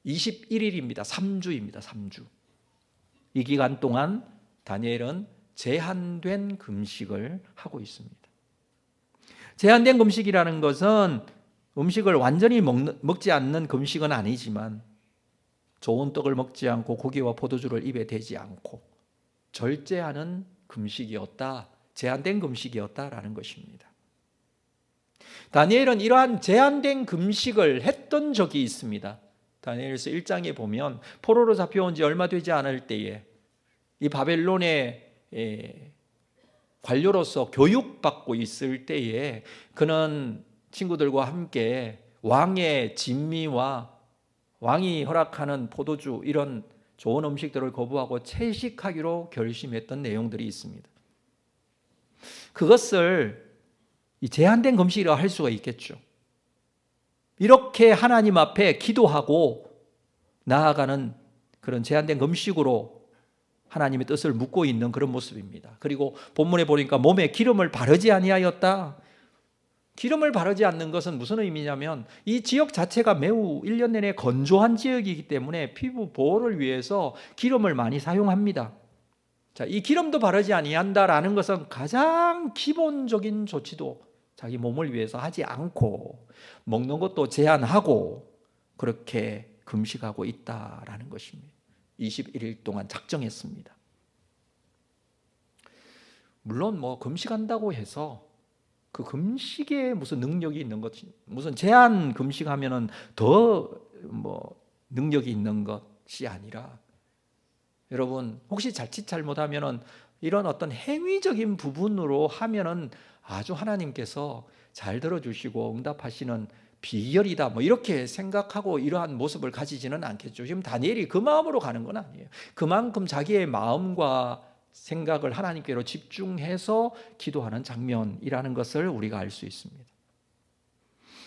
[SPEAKER 4] 21일입니다. 3주입니다. 3주. 이 기간 동안 다니엘은 제한된 금식을 하고 있습니다. 제한된 금식이라는 것은 음식을 완전히 먹지 않는 금식은 아니지만 좋은 떡을 먹지 않고 고기와 포도주를 입에 대지 않고 절제하는 금식이었다. 제한된 금식이었다라는 것입니다. 다니엘은 이러한 제한된 금식을 했던 적이 있습니다. 다니엘서 1장에 보면 포로로 잡혀온 지 얼마 되지 않을 때에 이 바벨론의 관료로서 교육받고 있을 때에 그는 친구들과 함께 왕의 진미와 왕이 허락하는 포도주 이런 좋은 음식들을 거부하고 채식하기로 결심했던 내용들이 있습니다. 그것을 이 제한된 금식이라고 할 수가 있겠죠. 이렇게 하나님 앞에 기도하고 나아가는 그런 제한된 금식으로 하나님의 뜻을 묻고 있는 그런 모습입니다. 그리고 본문에 보니까 몸에 기름을 바르지 아니하였다. 기름을 바르지 않는 것은 무슨 의미냐면 이 지역 자체가 매우 1년 내내 건조한 지역이기 때문에 피부 보호를 위해서 기름을 많이 사용합니다. 자, 이 기름도 바르지 아니한다라는 것은 가장 기본적인 조치도 자기 몸을 위해서 하지 않고 먹는 것도 제한하고 그렇게 금식하고 있다라는 것입니다. 21일 동안 작정했습니다. 물론 금식한다고 해서 그 금식에 무슨 능력이 있는 것이 무슨 제한 금식하면은 더 능력이 있는 것이 아니라 여러분 혹시 자칫 잘못하면은 이런 어떤 행위적인 부분으로 하면은 아주 하나님께서 잘 들어주시고 응답하시는 비결이다 이렇게 생각하고 이러한 모습을 가지지는 않겠죠. 지금 다니엘이 그 마음으로 가는 건 아니에요. 그만큼 자기의 마음과 생각을 하나님께로 집중해서 기도하는 장면이라는 것을 우리가 알 수 있습니다.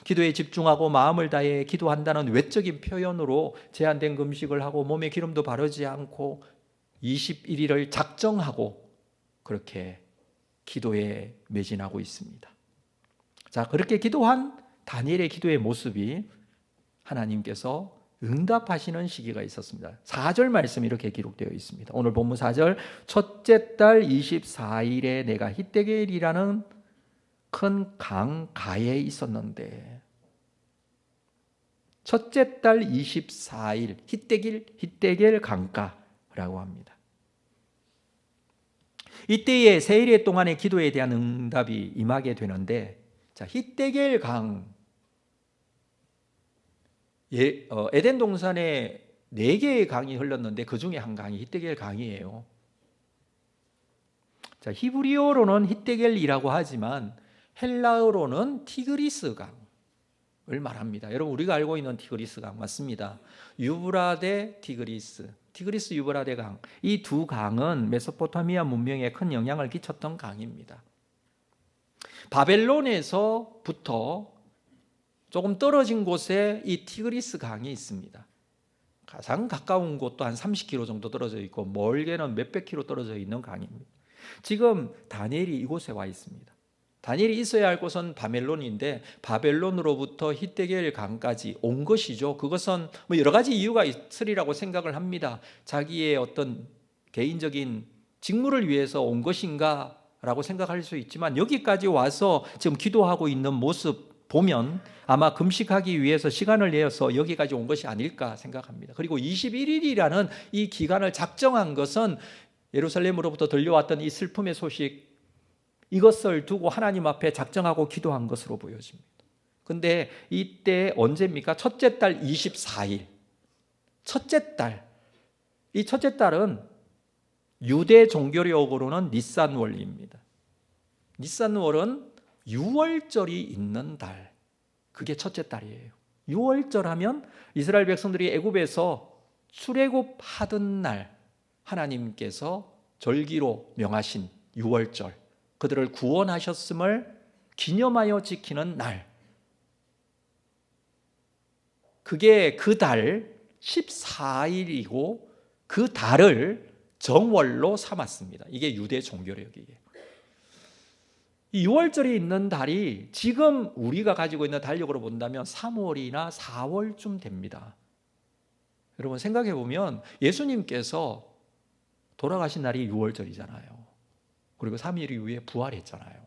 [SPEAKER 4] 기도에 집중하고 마음을 다해 기도한다는 외적인 표현으로 제한된 금식을 하고 몸에 기름도 바르지 않고 21일을 작정하고 그렇게 기도에 매진하고 있습니다. 자, 그렇게 기도한 다니엘의 기도의 모습이 하나님께서 응답하시는 시기가 있었습니다. 4절 말씀이 이렇게 기록되어 있습니다. 오늘 본문 4절 첫째 달 24일에 내가 히데겔이라는 큰 강 가에 있었는데 첫째 달 24일 히데겔 강가라고 합니다. 이때에 세일의 동안의 기도에 대한 응답이 임하게 되는데 자, 히데겔 강 에덴 동산에 4개의 강이 흘렀는데 그 중에 한 강이 히데겔 강이에요. 자, 히브리어로는 히데겔이라고 하지만 헬라어로는 티그리스 강을 말합니다. 여러분 우리가 알고 있는 티그리스 강 맞습니다. 유브라데 티그리스 유브라데 강. 이 두 강은 메소포타미아 문명에 큰 영향을 끼쳤던 강입니다. 바벨론에서부터 조금 떨어진 곳에 이 티그리스 강이 있습니다. 가장 가까운 곳도 한 30km 정도 떨어져 있고 멀게는 몇백 킬로 떨어져 있는 강입니다. 지금 다니엘이 이곳에 와 있습니다. 다니엘이 있어야 할 곳은 바벨론인데 바벨론으로부터 히데겔 강까지 온 것이죠. 그것은 여러 가지 이유가 있으리라고 생각을 합니다. 자기의 어떤 개인적인 직무를 위해서 온 것인가 라고 생각할 수 있지만 여기까지 와서 지금 기도하고 있는 모습 보면 아마 금식하기 위해서 시간을 내어서 여기까지 온 것이 아닐까 생각합니다. 그리고 21일이라는 이 기간을 작정한 것은 예루살렘으로부터 들려왔던 이 슬픔의 소식 이것을 두고 하나님 앞에 작정하고 기도한 것으로 보여집니다. 근데 이때 언제입니까? 첫째 달 24일. 첫째 달. 이 첫째 달은 유대 종교력으로는 니산월입니다. 니산월은 6월절이 있는 달. 그게 첫째 달이에요. 유월절 하면 이스라엘 백성들이 애굽에서 출애굽하던 날 하나님께서 절기로 명하신 유월절, 그들을 구원하셨음을 기념하여 지키는 날, 그게 그 달 14일이고 그 달을 정월로 삼았습니다. 이게 유대 종교력이에요. 이 6월절이 있는 달이 지금 우리가 가지고 있는 달력으로 본다면 3월이나 4월쯤 됩니다. 여러분 생각해 보면 예수님께서 돌아가신 날이 6월절이잖아요. 그리고 3일 이후에 부활했잖아요.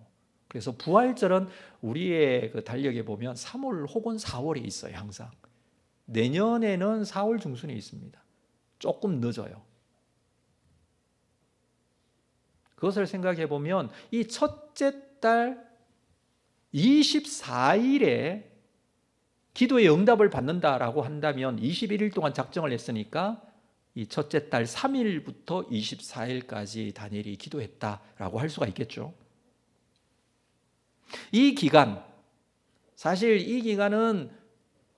[SPEAKER 4] 그래서 부활절은 우리의 그 달력에 보면 3월 혹은 4월에 있어요. 항상. 내년에는 4월 중순에 있습니다. 조금 늦어요. 그것을 생각해 보면 이 첫째 달 24일에 기도의 응답을 받는다라고 한다면 21일 동안 작정을 했으니까 이 첫째 달 3일부터 24일까지 다니엘이 기도했다라고 할 수가 있겠죠. 이 기간, 사실 이 기간은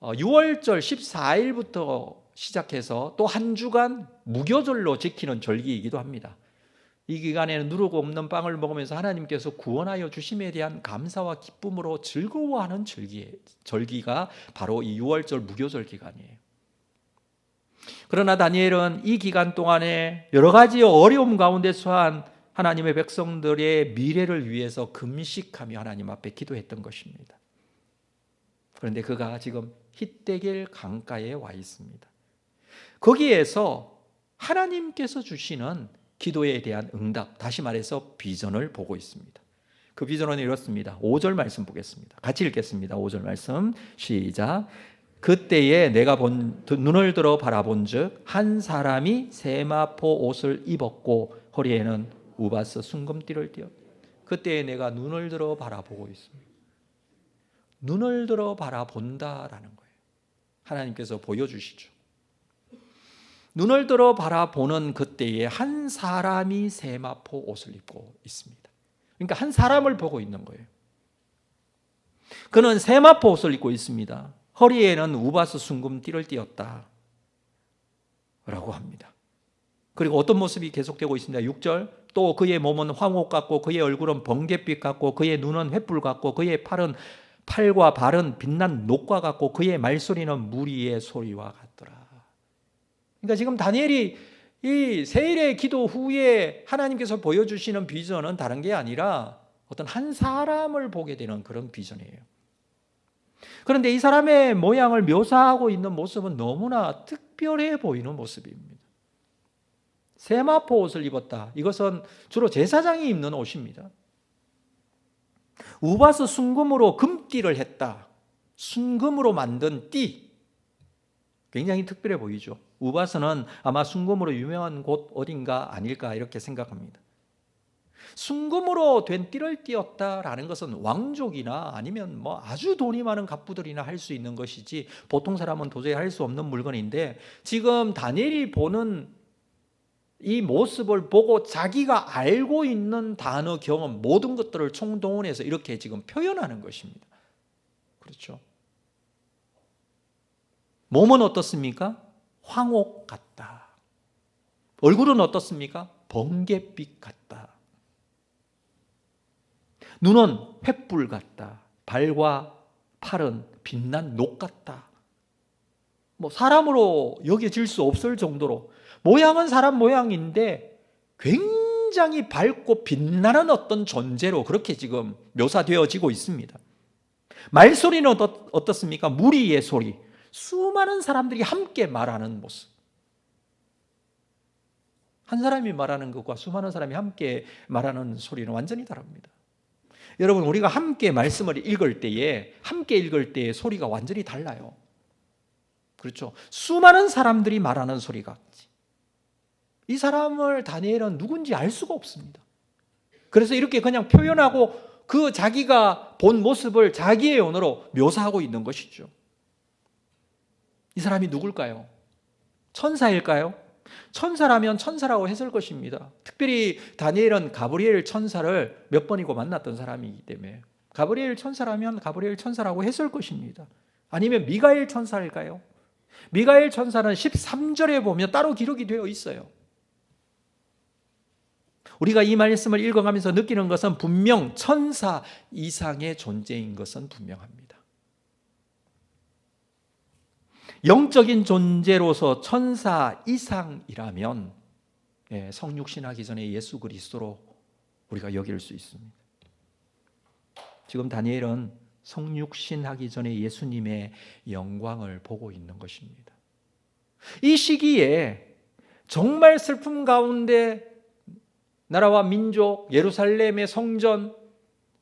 [SPEAKER 4] 6월절 14일부터 시작해서 또 한 주간 무교절로 지키는 절기이기도 합니다. 이 기간에는 누르고 없는 빵을 먹으면서 하나님께서 구원하여 주심에 대한 감사와 기쁨으로 즐거워하는 절기가 바로 이 6월절 무교절 기간이에요. 그러나 다니엘은 이 기간 동안에 여러 가지 어려움 가운데 처한 하나님의 백성들의 미래를 위해서 금식하며 하나님 앞에 기도했던 것입니다. 그런데 그가 지금 히데길 강가에 와 있습니다. 거기에서 하나님께서 주시는 기도에 대한 응답, 다시 말해서 비전을 보고 있습니다. 그 비전은 이렇습니다. 5절 말씀 보겠습니다. 같이 읽겠습니다. 5절 말씀 시작. 그때에 내가 눈을 들어 바라본 즉 한 사람이 세마포 옷을 입었고 허리에는 우바스 순금띠를 띠었다. 그때에 내가 눈을 들어 바라보고 있습니다. 눈을 들어 바라본다라는 거예요. 하나님께서 보여주시죠. 눈을 들어 바라보는 그때에 한 사람이 세마포 옷을 입고 있습니다. 그러니까 한 사람을 보고 있는 거예요. 그는 세마포 옷을 입고 있습니다. 허리에는 우바스 순금띠를 띠었다 라고 합니다. 그리고 어떤 모습이 계속되고 있습니다. 6절 또 그의 몸은 황옥 같고 그의 얼굴은 번갯빛 같고 그의 눈은 횃불 같고 그의 팔과 발은 빛난 녹과 같고 그의 말소리는 무리의 소리와 같더라. 그러니까 지금 다니엘이 이 세일의 기도 후에 하나님께서 보여주시는 비전은 다른 게 아니라 어떤 한 사람을 보게 되는 그런 비전이에요. 그런데 이 사람의 모양을 묘사하고 있는 모습은 너무나 특별해 보이는 모습입니다. 세마포 옷을 입었다. 이것은 주로 제사장이 입는 옷입니다. 우바스 순금으로 금띠를 했다. 순금으로 만든 띠. 굉장히 특별해 보이죠. 우바스는 아마 순금으로 유명한 곳 어딘가 아닐까 이렇게 생각합니다. 순금으로 된 띠를 띠었다라는 것은 왕족이나 아니면 뭐 아주 돈이 많은 갑부들이나 할 수 있는 것이지 보통 사람은 도저히 할 수 없는 물건인데 지금 다니엘이 보는 이 모습을 보고 자기가 알고 있는 단어, 경험 모든 것들을 총동원해서 이렇게 지금 표현하는 것입니다. 그렇죠? 몸은 어떻습니까? 황옥 같다. 얼굴은 어떻습니까? 번갯빛 같다. 눈은 횃불 같다. 발과 팔은 빛난 녹 같다. 뭐 사람으로 여겨질 수 없을 정도로 모양은 사람 모양인데 굉장히 밝고 빛나는 어떤 존재로 그렇게 지금 묘사되어지고 있습니다. 말소리는 어떻습니까? 무리의 소리. 수많은 사람들이 함께 말하는 모습. 한 사람이 말하는 것과 수많은 사람이 함께 말하는 소리는 완전히 다릅니다. 여러분, 우리가 함께 말씀을 읽을 때에 함께 읽을 때의 소리가 완전히 달라요. 그렇죠? 수많은 사람들이 말하는 소리 같지. 이 사람을 다니엘은 누군지 알 수가 없습니다. 그래서 이렇게 그냥 표현하고 그 자기가 본 모습을 자기의 언어로 묘사하고 있는 것이죠. 이 사람이 누굴까요? 천사일까요? 천사라면 천사라고 했을 것입니다. 특별히 다니엘은 가브리엘 천사를 몇 번이고 만났던 사람이기 때문에 가브리엘 천사라면 가브리엘 천사라고 했을 것입니다. 아니면 미가엘 천사일까요? 미가엘 천사는 13절에 보면 따로 기록이 되어 있어요. 우리가 이 말씀을 읽어가면서 느끼는 것은 분명 천사 이상의 존재인 것은 분명합니다. 영적인 존재로서 천사 이상이라면 성육신하기 전에 예수 그리스도로 우리가 여길 수 있습니다. 지금 다니엘은 성육신하기 전에 예수님의 영광을 보고 있는 것입니다. 이 시기에 정말 슬픔 가운데 나라와 민족, 예루살렘의 성전,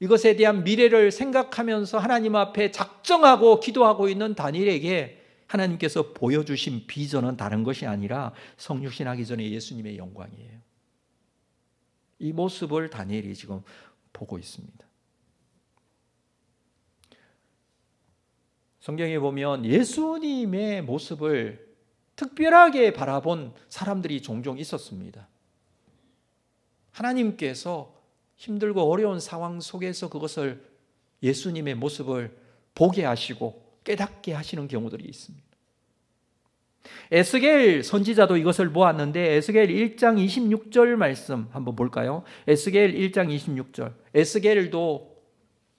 [SPEAKER 4] 이것에 대한 미래를 생각하면서 하나님 앞에 작정하고 기도하고 있는 다니엘에게 하나님께서 보여주신 비전은 다른 것이 아니라 성육신하기 전에 예수님의 영광이에요. 이 모습을 다니엘이 지금 보고 있습니다. 성경에 보면 예수님의 모습을 특별하게 바라본 사람들이 종종 있었습니다. 하나님께서 힘들고 어려운 상황 속에서 그것을 예수님의 모습을 보게 하시고 깨닫게 하시는 경우들이 있습니다. 에스겔 선지자도 이것을 보았는데 에스겔 1장 26절 말씀 한번 볼까요? 에스겔 1장 26절. 에스겔도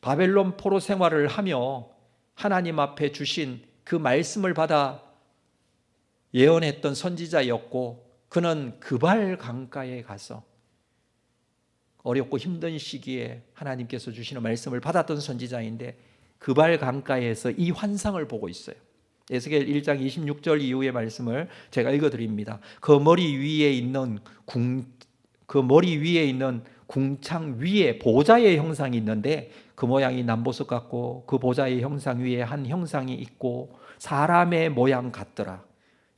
[SPEAKER 4] 바벨론 포로 생활을 하며 하나님 앞에 주신 그 말씀을 받아 예언했던 선지자였고 그는 그발 강가에 가서 어렵고 힘든 시기에 하나님께서 주시는 말씀을 받았던 선지자인데 그발 강가에서 이 환상을 보고 있어요. 에스겔 1장 26절 이후의 말씀을 제가 읽어드립니다. 그 머리 위에 있는 궁창 위에 보좌의 형상이 있는데 그 모양이 남보석 같고 그 보좌의 형상 위에 한 형상이 있고 사람의 모양 같더라.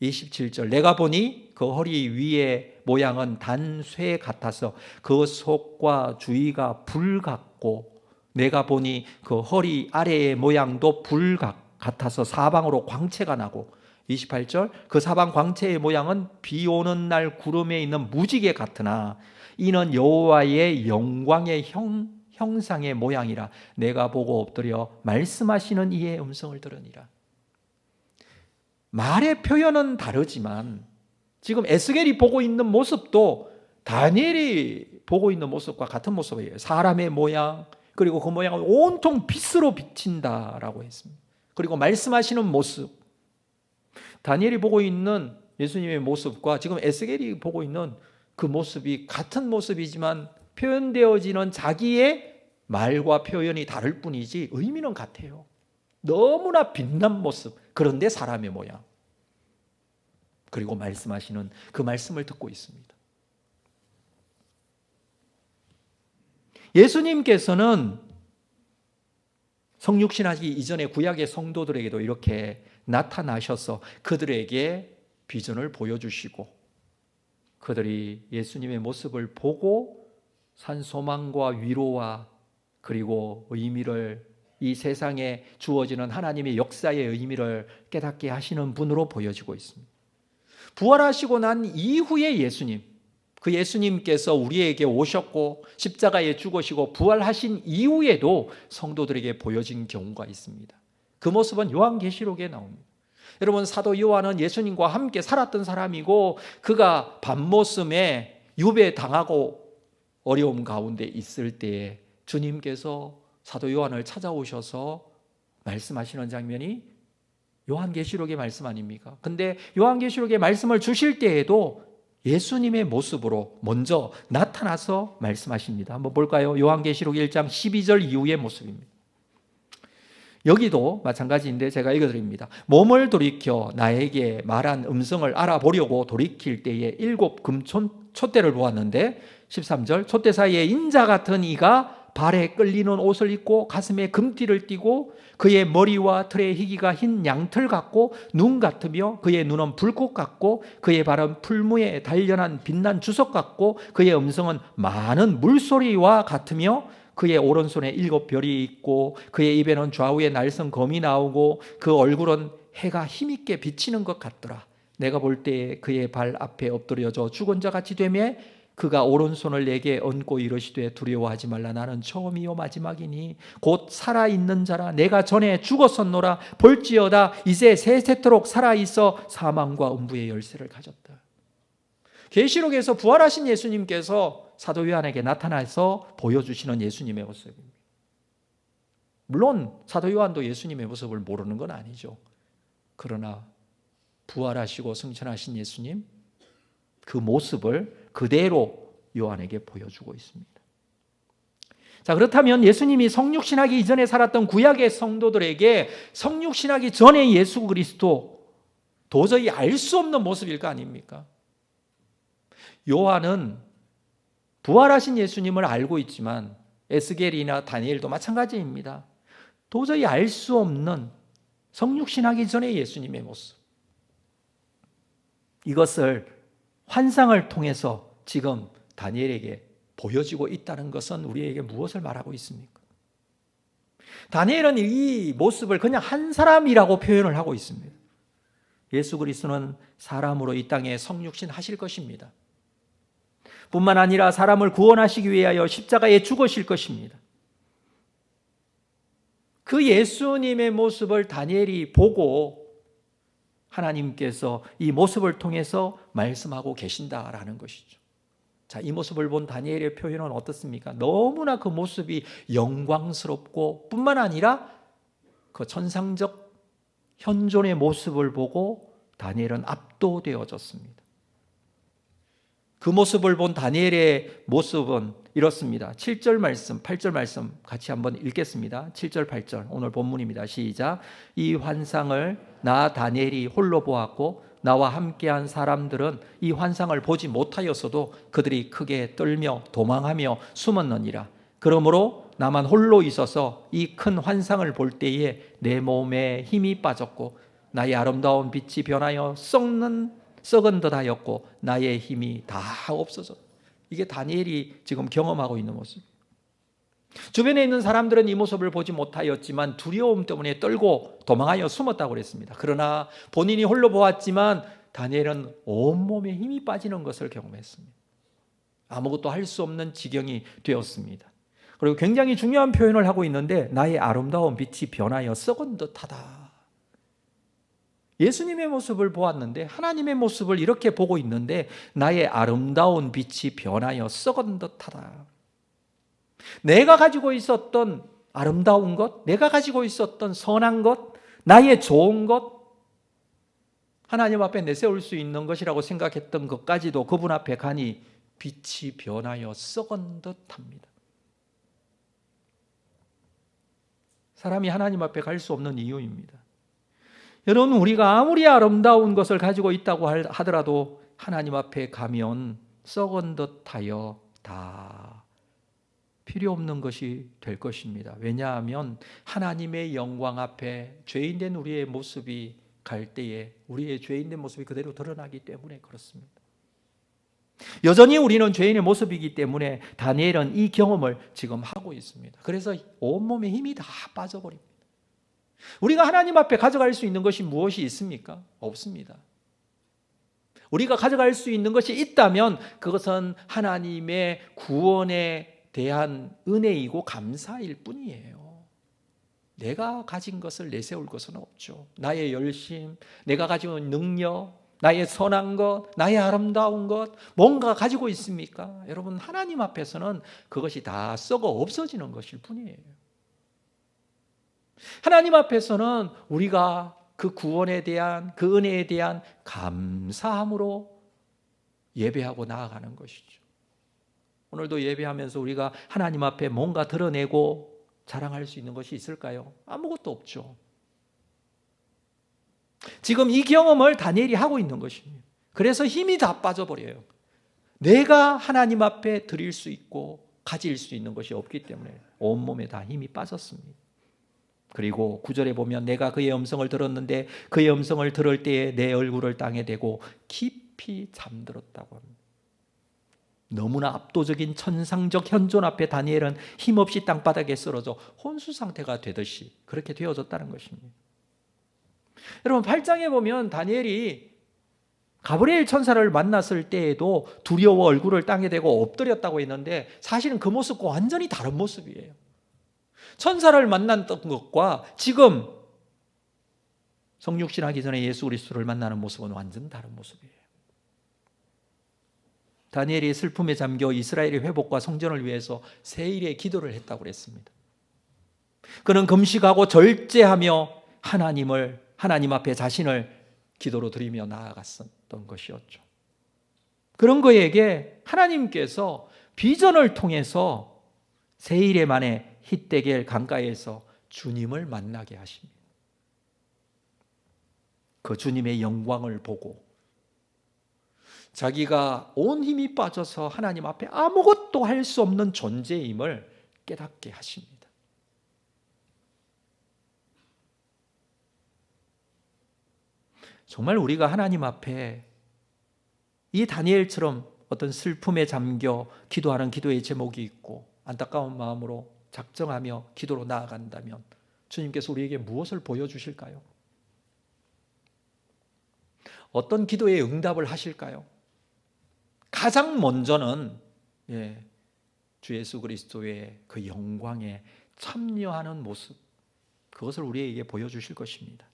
[SPEAKER 4] 27절 내가 보니 그 허리 위의 모양은 단쇠 같아서 그 속과 주위가 불 같고 내가 보니 그 허리 아래의 모양도 불 같아서 사방으로 광채가 나고 28절 그 사방 광채의 모양은 비 오는 날 구름에 있는 무지개 같으나 이는 여호와의 영광의 형상의 모양이라 내가 보고 엎드려 말씀하시는 이의 음성을 들으니라. 말의 표현은 다르지만 지금 에스겔이 보고 있는 모습도 다니엘이 보고 있는 모습과 같은 모습이에요. 사람의 모양 그리고 그 모양은 온통 빛으로 비친다라고 했습니다. 그리고 말씀하시는 모습 다니엘이 보고 있는 예수님의 모습과 지금 에스겔이 보고 있는 그 모습이 같은 모습이지만 표현되어지는 자기의 말과 표현이 다를 뿐이지 의미는 같아요. 너무나 빛난 모습 그런데 사람의 모양 그리고 말씀하시는 그 말씀을 듣고 있습니다. 예수님께서는 성육신하기 이전에 구약의 성도들에게도 이렇게 나타나셔서 그들에게 비전을 보여주시고 그들이 예수님의 모습을 보고 산 소망과 위로와 그리고 의미를 이 세상에 주어지는 하나님의 역사의 의미를 깨닫게 하시는 분으로 보여지고 있습니다. 부활하시고 난 이후의 예수님, 그 예수님께서 우리에게 오셨고 십자가에 죽으시고 부활하신 이후에도 성도들에게 보여진 경우가 있습니다. 그 모습은 요한계시록에 나옵니다. 여러분 사도 요한은 예수님과 함께 살았던 사람이고 그가 밤모섬에 유배당하고 어려움 가운데 있을 때에 주님께서 사도 요한을 찾아오셔서 말씀하시는 장면이 요한계시록의 말씀 아닙니까? 근데 요한계시록의 말씀을 주실 때에도 예수님의 모습으로 먼저 나타나서 말씀하십니다. 한번 볼까요? 요한계시록 1장 12절 이후의 모습입니다. 여기도 마찬가지인데 제가 읽어드립니다. 몸을 돌이켜 나에게 말한 음성을 알아보려고 돌이킬 때에 7 금촛대를 보았는데 13절 촛대 사이에 인자 같은 이가 발에 끌리는 옷을 입고 가슴에 금띠를 띠고 그의 머리와 털의 희기가 흰 양털 같고 눈 같으며 그의 눈은 불꽃 같고 그의 발은 풀무에 단련한 빛난 주석 같고 그의 음성은 많은 물소리와 같으며 그의 오른손에 7 별이 있고 그의 입에는 좌우에 날선 검이 나오고 그 얼굴은 해가 힘있게 비치는 것 같더라. 내가 볼 때 그의 발 앞에 엎드려져 죽은 자 같이 되매 그가 오른손을 내게 얹고 이르시되 두려워하지 말라. 나는 처음이요 마지막이니 곧 살아있는 자라. 내가 전에 죽었었노라. 볼지어다 이제 세세토록 살아있어 사망과 음부의 열쇠를 가졌다. 계시록에서 부활하신 예수님께서 사도 요한에게 나타나서 보여주시는 예수님의 모습입니다. 물론 사도 요한도 예수님의 모습을 모르는 건 아니죠. 그러나 부활하시고 승천하신 예수님 그 모습을 그대로 요한에게 보여주고 있습니다. 자, 그렇다면 예수님이 성육신하기 이전에 살았던 구약의 성도들에게 성육신하기 전에 예수 그리스도 도저히 알 수 없는 모습일 거 아닙니까? 요한은 부활하신 예수님을 알고 있지만 에스겔이나 다니엘도 마찬가지입니다. 도저히 알 수 없는 성육신하기 전의 예수님의 모습, 이것을 환상을 통해서 지금 다니엘에게 보여지고 있다는 것은 우리에게 무엇을 말하고 있습니까? 다니엘은 이 모습을 그냥 한 사람이라고 표현을 하고 있습니다. 예수 그리스도는 사람으로 이 땅에 성육신 하실 것입니다. 뿐만 아니라 사람을 구원하시기 위하여 십자가에 죽으실 것입니다. 그 예수님의 모습을 다니엘이 보고 하나님께서 이 모습을 통해서 말씀하고 계신다라는 것이죠. 자, 이 모습을 본 다니엘의 표현은 어떻습니까? 너무나 그 모습이 영광스럽고 뿐만 아니라 그 천상적 현존의 모습을 보고 다니엘은 압도되어졌습니다. 그 모습을 본 다니엘의 모습은 이렇습니다. 7절 말씀, 8절 말씀 같이 한번 읽겠습니다. 7절, 8절 오늘 본문입니다. 시작. 이 환상을 나 다니엘이 홀로 보았고 나와 함께한 사람들은 이 환상을 보지 못하였어도 그들이 크게 떨며 도망하며 숨었느니라. 그러므로 나만 홀로 있어서 이 큰 환상을 볼 때에 내 몸에 힘이 빠졌고 나의 아름다운 빛이 변하여 썩은 듯하였고 나의 힘이 다 없어졌다. 이게 다니엘이 지금 경험하고 있는 모습. 주변에 있는 사람들은 이 모습을 보지 못하였지만 두려움 때문에 떨고 도망하여 숨었다고 그랬습니다. 그러나 본인이 홀로 보았지만 다니엘은 온몸에 힘이 빠지는 것을 경험했습니다. 아무것도 할 수 없는 지경이 되었습니다. 그리고 굉장히 중요한 표현을 하고 있는데 나의 아름다운 빛이 변하여 썩은 듯하다. 예수님의 모습을 보았는데 하나님의 모습을 이렇게 보고 있는데 나의 아름다운 빛이 변하여 썩은 듯하다. 내가 가지고 있었던 아름다운 것, 내가 가지고 있었던 선한 것, 나의 좋은 것, 하나님 앞에 내세울 수 있는 것이라고 생각했던 것까지도 그분 앞에 가니 빛이 변하여 썩은 듯합니다. 사람이 하나님 앞에 갈 수 없는 이유입니다. 여러분, 우리가 아무리 아름다운 것을 가지고 있다고 하더라도 하나님 앞에 가면 썩은 듯하여 다 필요 없는 것이 될 것입니다. 왜냐하면 하나님의 영광 앞에 죄인된 우리의 모습이 갈 때에 우리의 죄인된 모습이 그대로 드러나기 때문에 그렇습니다. 여전히 우리는 죄인의 모습이기 때문에 다니엘은 이 경험을 지금 하고 있습니다. 그래서 온몸에 힘이 다 빠져버립니다. 우리가 하나님 앞에 가져갈 수 있는 것이 무엇이 있습니까? 없습니다. 우리가 가져갈 수 있는 것이 있다면 그것은 하나님의 구원에 대한 은혜이고 감사일 뿐이에요. 내가 가진 것을 내세울 것은 없죠. 나의 열심, 내가 가지고 있는 능력, 나의 선한 것, 나의 아름다운 것, 뭔가 가지고 있습니까? 여러분, 하나님 앞에서는 그것이 다 썩어 없어지는 것일 뿐이에요. 하나님 앞에서는 우리가 그 구원에 대한, 그 은혜에 대한 감사함으로 예배하고 나아가는 것이죠. 오늘도 예배하면서 우리가 하나님 앞에 뭔가 드러내고 자랑할 수 있는 것이 있을까요? 아무것도 없죠. 지금 이 경험을 다니엘이 하고 있는 것입니다. 그래서 힘이 다 빠져버려요. 내가 하나님 앞에 드릴 수 있고 가질 수 있는 것이 없기 때문에 온몸에 다 힘이 빠졌습니다. 그리고 9절에 보면 내가 그의 음성을 들었는데 그의 음성을 들을 때에 내 얼굴을 땅에 대고 깊이 잠들었다고 합니다. 너무나 압도적인 천상적 현존 앞에 다니엘은 힘없이 땅바닥에 쓰러져 혼수 상태가 되듯이 그렇게 되어졌다는 것입니다. 여러분, 8장에 보면 다니엘이 가브리엘 천사를 만났을 때에도 두려워 얼굴을 땅에 대고 엎드렸다고 했는데 사실은 그 모습과 완전히 다른 모습이에요. 천사를 만났던 것과 지금 성육신하기 전에 예수 그리스도를 만나는 모습은 완전 다른 모습이에요. 다니엘이 슬픔에 잠겨 이스라엘의 회복과 성전을 위해서 세일의 기도를 했다고 그랬습니다. 그는 금식하고 절제하며 하나님 앞에 자신을 기도로 드리며 나아갔었던 것이었죠. 그런 그에게 하나님께서 비전을 통해서 세일의 만에 힛데겔 강가에서 주님을 만나게 하십니다. 그 주님의 영광을 보고 자기가 온 힘이 빠져서 하나님 앞에 아무것도 할 수 없는 존재임을 깨닫게 하십니다. 정말 우리가 하나님 앞에 이 다니엘처럼 어떤 슬픔에 잠겨 기도하는 기도의 제목이 있고 안타까운 마음으로 작정하며 기도로 나아간다면 주님께서 우리에게 무엇을 보여주실까요? 어떤 기도에 응답을 하실까요? 가장 먼저는 주 예수 그리스도의 그 영광에 참여하는 모습, 그것을 우리에게 보여주실 것입니다.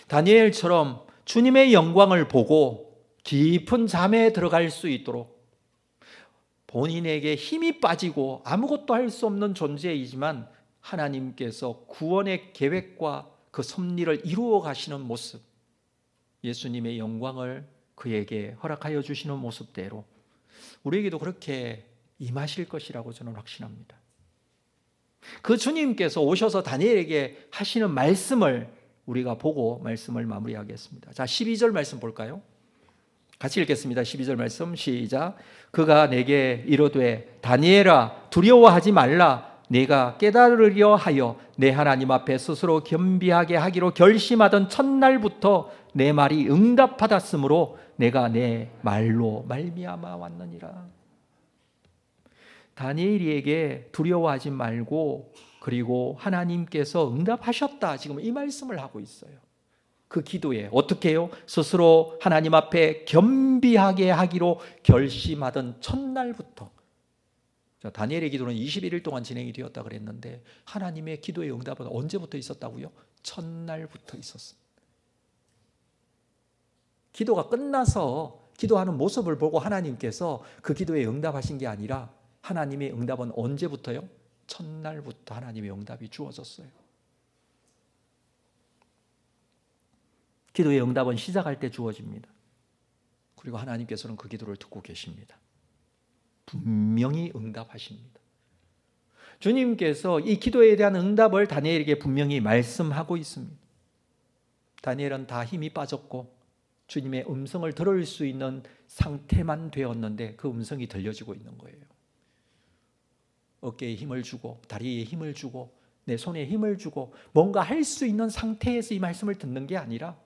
[SPEAKER 4] 다니엘처럼 주님의 영광을 보고 깊은 잠에 들어갈 수 있도록 본인에게 힘이 빠지고 아무것도 할 수 없는 존재이지만 하나님께서 구원의 계획과 그 섭리를 이루어 가시는 모습, 예수님의 영광을 그에게 허락하여 주시는 모습대로 우리에게도 그렇게 임하실 것이라고 저는 확신합니다. 그 주님께서 오셔서 다니엘에게 하시는 말씀을 우리가 보고 말씀을 마무리하겠습니다. 자, 12절 말씀 볼까요? 같이 읽겠습니다. 12절 말씀 시작. 그가 내게 이르되 다니엘아 두려워하지 말라. 내가 깨달으려 하여 내 하나님 앞에 스스로 겸비하게 하기로 결심하던 첫날부터 내 말이 응답받았으므로 내가 내 말로 말미암아 왔느니라. 다니엘에게 두려워하지 말고 그리고 하나님께서 응답하셨다. 지금 이 말씀을 하고 있어요. 그 기도에 어떻게 해요? 스스로 하나님 앞에 겸비하게 하기로 결심하던 첫날부터. 자, 다니엘의 기도는 21일 동안 진행이 되었다 그랬는데 하나님의 기도의 응답은 언제부터 있었다고요? 첫날부터 있었습니다. 기도가 끝나서 기도하는 모습을 보고 하나님께서 그 기도에 응답하신 게 아니라 하나님의 응답은 언제부터요? 첫날부터 하나님의 응답이 주어졌어요. 기도의 응답은 시작할 때 주어집니다. 그리고 하나님께서는 그 기도를 듣고 계십니다. 분명히 응답하십니다. 주님께서 이 기도에 대한 응답을 다니엘에게 분명히 말씀하고 있습니다. 다니엘은 다 힘이 빠졌고 주님의 음성을 들을 수 있는 상태만 되었는데 그 음성이 들려지고 있는 거예요. 어깨에 힘을 주고 다리에 힘을 주고 내 손에 힘을 주고 뭔가 할 수 있는 상태에서 이 말씀을 듣는 게 아니라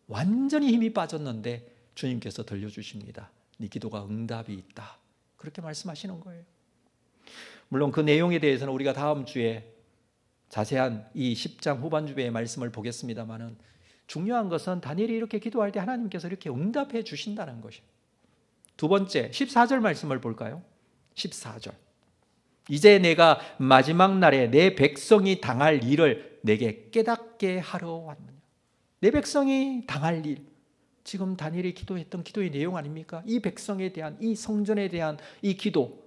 [SPEAKER 4] 완전히 힘이 빠졌는데 주님께서 들려주십니다. 네 기도가 응답이 있다. 그렇게 말씀하시는 거예요. 물론 그 내용에 대해서는 우리가 다음 주에 자세한 이 10장 후반부의 말씀을 보겠습니다만은 중요한 것은 다니엘이 이렇게 기도할 때 하나님께서 이렇게 응답해 주신다는 것이에요. 두 번째 14절 말씀을 볼까요? 14절. 이제 내가 마지막 날에 내 백성이 당할 일을 내게 깨닫게 하러 왔느냐. 내 백성이 당할 일, 지금 다니엘이 기도했던 기도의 내용 아닙니까? 이 백성에 대한, 이 성전에 대한 이 기도,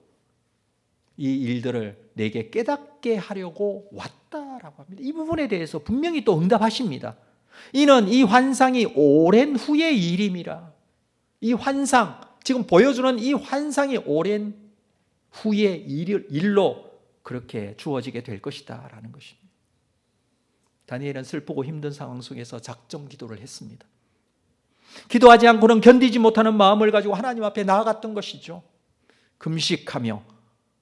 [SPEAKER 4] 이 일들을 내게 깨닫게 하려고 왔다라고 합니다. 이 부분에 대해서 분명히 또 응답하십니다. 이는 이 환상이 오랜 후의 일임이라. 이 환상, 지금 보여주는 이 환상이 오랜 후의 일로 그렇게 주어지게 될 것이다 라는 것입니다. 다니엘은 슬프고 힘든 상황 속에서 작정 기도를 했습니다. 기도하지 않고는 견디지 못하는 마음을 가지고 하나님 앞에 나아갔던 것이죠. 금식하며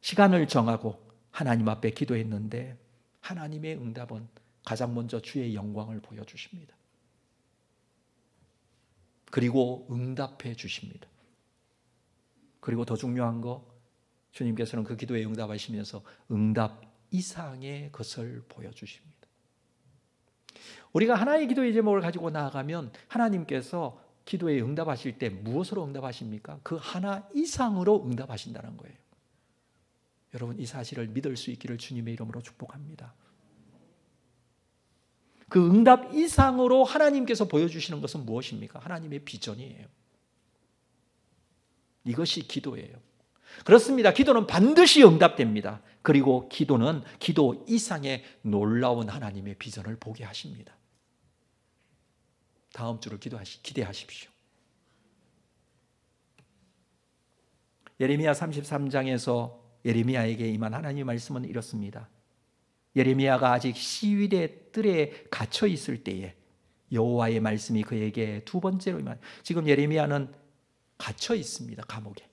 [SPEAKER 4] 시간을 정하고 하나님 앞에 기도했는데 하나님의 응답은 가장 먼저 주의 영광을 보여주십니다. 그리고 응답해 주십니다. 그리고 더 중요한 거, 주님께서는 그 기도에 응답하시면서 응답 이상의 것을 보여주십니다. 우리가 하나의 기도의 제목을 가지고 나아가면 하나님께서 기도에 응답하실 때 무엇으로 응답하십니까? 그 하나 이상으로 응답하신다는 거예요. 여러분, 이 사실을 믿을 수 있기를 주님의 이름으로 축복합니다. 그 응답 이상으로 하나님께서 보여주시는 것은 무엇입니까? 하나님의 비전이에요. 이것이 기도예요. 그렇습니다. 기도는 반드시 응답됩니다. 그리고 기도는 기도 이상의 놀라운 하나님의 비전을 보게 하십니다. 다음 주를 기대하십시오. 예레미야 33장에서 예레미야에게 임한 하나님의 말씀은 이렇습니다. 예레미야가 아직 시위대 뜰에 갇혀 있을 때에 여호와의 말씀이 그에게 두 번째로 임한, 지금 예레미야는 갇혀 있습니다. 감옥에.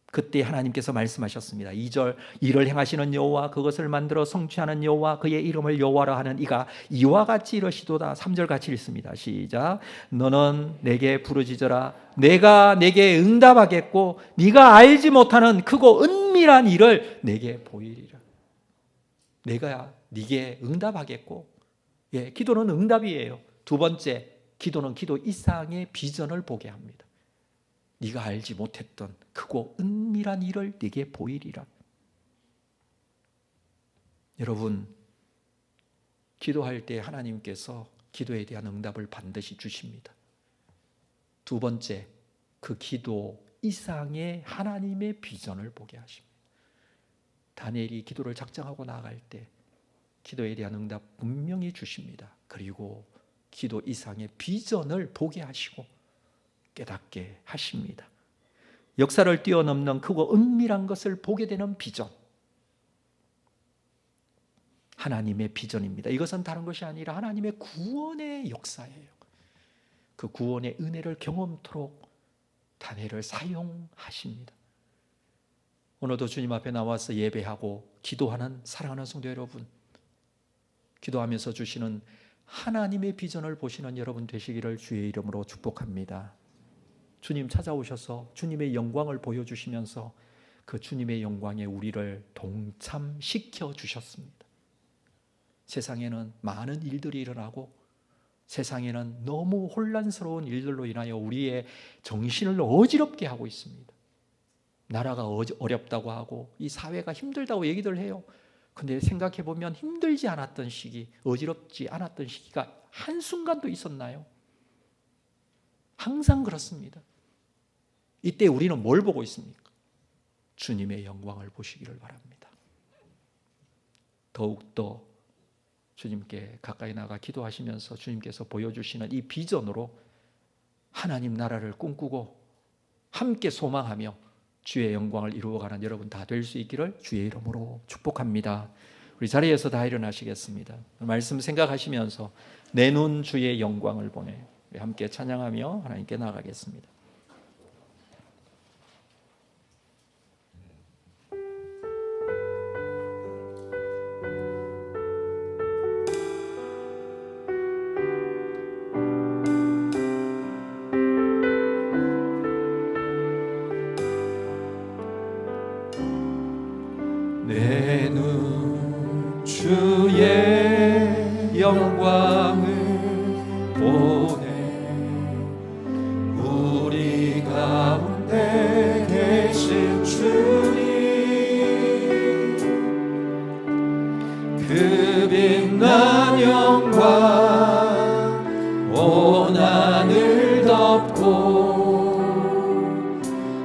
[SPEAKER 4] 그때 하나님께서 말씀하셨습니다. 2절, 이를 행하시는 여호와, 그것을 만들어 성취하는 여호와, 그의 이름을 여호와라 하는 이가 이와 같이 이러시도다. 3절 같이 읽습니다. 시작. 너는 내게 부르짖어라. 내가 내게 응답하겠고 네가 알지 못하는 크고 은밀한 일을 내게 보이리라. 내가 네게 응답하겠고, 기도는 응답이에요. 두 번째, 기도는 기도 이상의 비전을 보게 합니다. 네가 알지 못했던 크고 은밀한 일을 네게 보이리라. 여러분, 기도할 때 하나님께서 기도에 대한 응답을 반드시 주십니다. 두 번째, 그 기도 이상의 하나님의 비전을 보게 하십니다. 다니엘이 기도를 작정하고 나아갈 때 기도에 대한 응답 분명히 주십니다. 그리고 기도 이상의 비전을 보게 하시고 깨닫게 하십니다. 역사를 뛰어넘는 크고 은밀한 것을 보게 되는 비전, 하나님의 비전입니다. 이것은 다른 것이 아니라 하나님의 구원의 역사예요. 그 구원의 은혜를 경험토록 다니엘을 사용하십니다. 오늘도 주님 앞에 나와서 예배하고 기도하는 사랑하는 성도 여러분, 기도하면서 주시는 하나님의 비전을 보시는 여러분 되시기를 주의 이름으로 축복합니다. 주님 찾아오셔서 주님의 영광을 보여주시면서 그 주님의 영광에 우리를 동참시켜 주셨습니다. 세상에는 많은 일들이 일어나고 세상에는 너무 혼란스러운 일들로 인하여 우리의 정신을 어지럽게 하고 있습니다. 나라가 어렵다고 하고 이 사회가 힘들다고 얘기들 해요. 근데 생각해 보면 힘들지 않았던 시기, 어지럽지 않았던 시기가 한순간도 있었나요? 항상 그렇습니다. 이때 우리는 뭘 보고 있습니까? 주님의 영광을 보시기를 바랍니다. 더욱더 주님께 가까이 나가 기도하시면서 주님께서 보여주시는 이 비전으로 하나님 나라를 꿈꾸고 함께 소망하며 주의 영광을 이루어가는 여러분 다 될 수 있기를 주의 이름으로 축복합니다. 우리 자리에서 다 일어나시겠습니다. 말씀 생각하시면서 내 눈 주의 영광을 보내 우리 함께 찬양하며 하나님께 나아가겠습니다.
[SPEAKER 2] 내 눈 주의 영광을 보내 우리 가운데 계신 주님 그 빛난 영광 온 하늘 덮고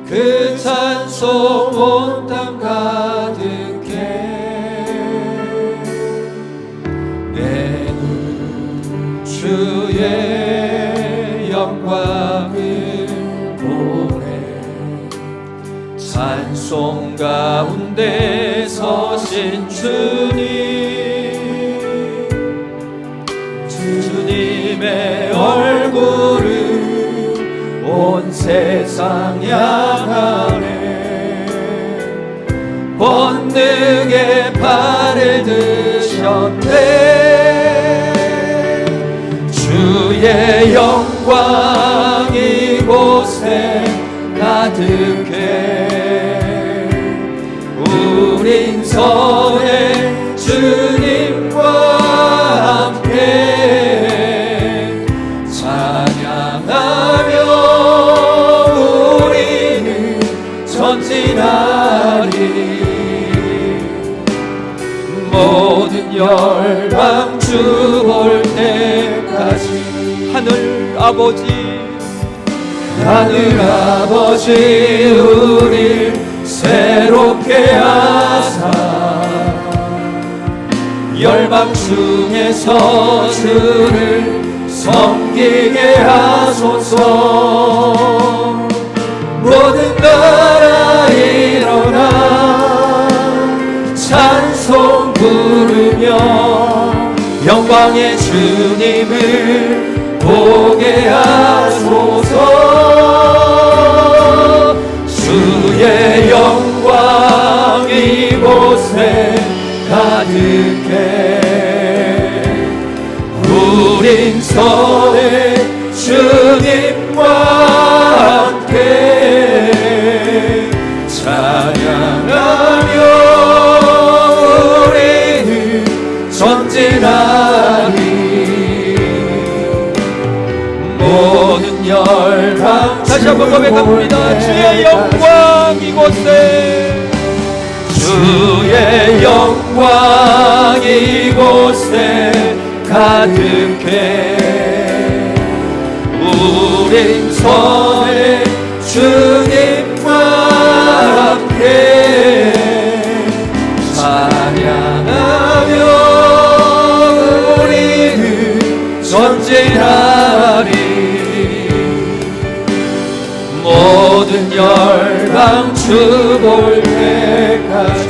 [SPEAKER 2] 그 찬송 온 땅 가득 주의 영광을 보내 찬송 가운데 서신 주님의 얼굴을 온 세상 향하네 본능의 발을 드셨네 주의 영광 이곳에 가득해 우린 선해 주님과 함께 모든 열방 주 볼 때까지
[SPEAKER 4] 하늘 아버지
[SPEAKER 2] 하늘 아버지 우릴 새롭게 하사 열방 중에서 주를 섬기게 하소서. 모든 나라 일어나 찬송 부르며 영광의 주님을 보게 하소서. 주의 영광 이곳에 가득해 우린 선의 주님과 함께 찬양하며 우리는 전진하리. 모든 열방
[SPEAKER 4] 다시 한번 고백합니다. 주의 영광 이곳에
[SPEAKER 2] 주의 영광 이곳에 가득해 우린 선의 주님과 함께 찬양하며 우리는 전진하리. 모든 열방 주 볼 때까지.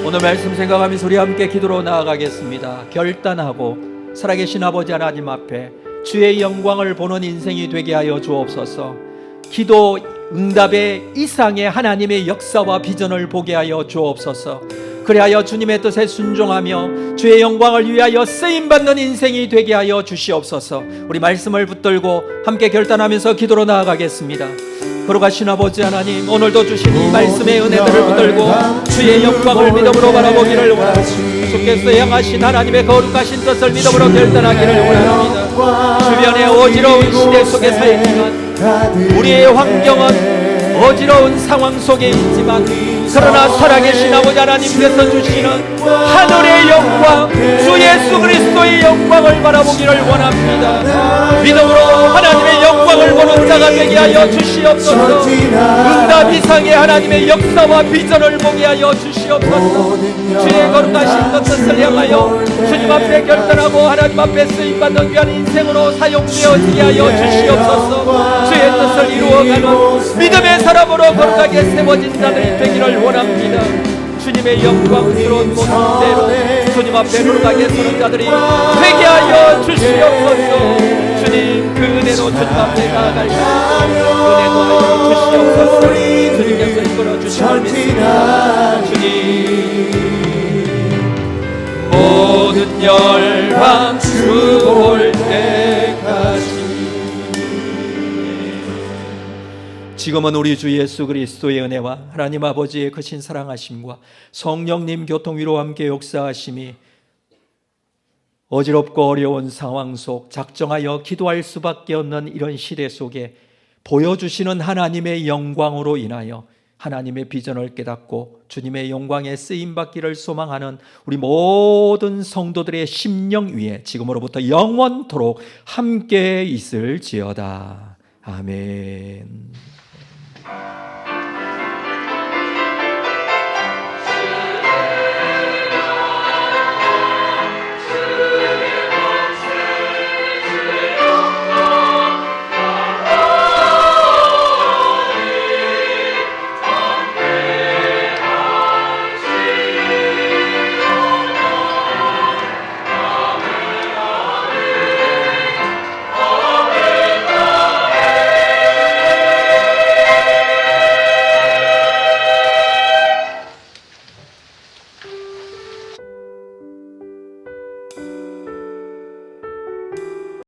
[SPEAKER 4] 오늘 말씀 생각하면서 우리 함께 기도로 나아가겠습니다. 결단하고 살아계신 아버지 하나님 앞에 주의 영광을 보는 인생이 되게 하여 주옵소서. 기도 응답의 이상의 하나님의 역사와 비전을 보게 하여 주옵소서. 그리하여 주님의 뜻에 순종하며 주의 영광을 위하여 쓰임받는 인생이 되게 하여 주시옵소서. 우리 말씀을 붙들고 함께 결단하면서 기도로 나아가겠습니다. 거룩하신 아버지 하나님, 오늘도 주신 이 말씀의 은혜들을 붙들고 주의 영광을 믿음으로 바라보기를 원합니다. 주께서 향하신 하나님의 거룩하신 뜻을 믿음으로 결단하기를 원합니다. 주변의 어지러운 시대 속에 살지만 우리의 환경은 어지러운 상황 속에 있지만 그러나 살아계신 아버지 하나님께서 주시는 하늘의 영광, 주 예수 그리스도의 영광을 바라보기를 원합니다. 믿음으로 하나님의 영광을 보는 자가 되게 하여 주시옵소서. 응답 이상의 하나님의 역사와 비전을 보게 하여 주시옵소서. 주의 거룩하신 뜻을 향하여 주님 앞에 결단하고 하나님 앞에 쓰임받는 귀한 인생으로 사용되어지게 하여 주시옵소서. 주의 뜻을 이루어가는 믿음의 사람으로 거룩하게 세워진 자들이 되기를 원합니다. 주님의 영광스러운 모습대로 주님 앞에 거룩하게 서는 자들이 되게 하여 주시옵소서. 주님 그 은혜로 주님 앞에 나아갈 때 은혜도 하여 주시옵소서. 주님께서 이끌어 주심을 믿습니다. 주님
[SPEAKER 2] 모든 열방 주 볼 때까지.
[SPEAKER 4] 지금은 우리 주 예수 그리스도의 은혜와 하나님 아버지의 크신 사랑하심과 성령님 교통 위로 함께 역사하심이 어지럽고 어려운 상황 속 작정하여 기도할 수밖에 없는 이런 시대 속에 보여주시는 하나님의 영광으로 인하여 하나님의 비전을 깨닫고 주님의 영광에 쓰임받기를 소망하는 우리 모든 성도들의 심령 위에 지금으로부터 영원토록 함께 있을지어다. 아멘.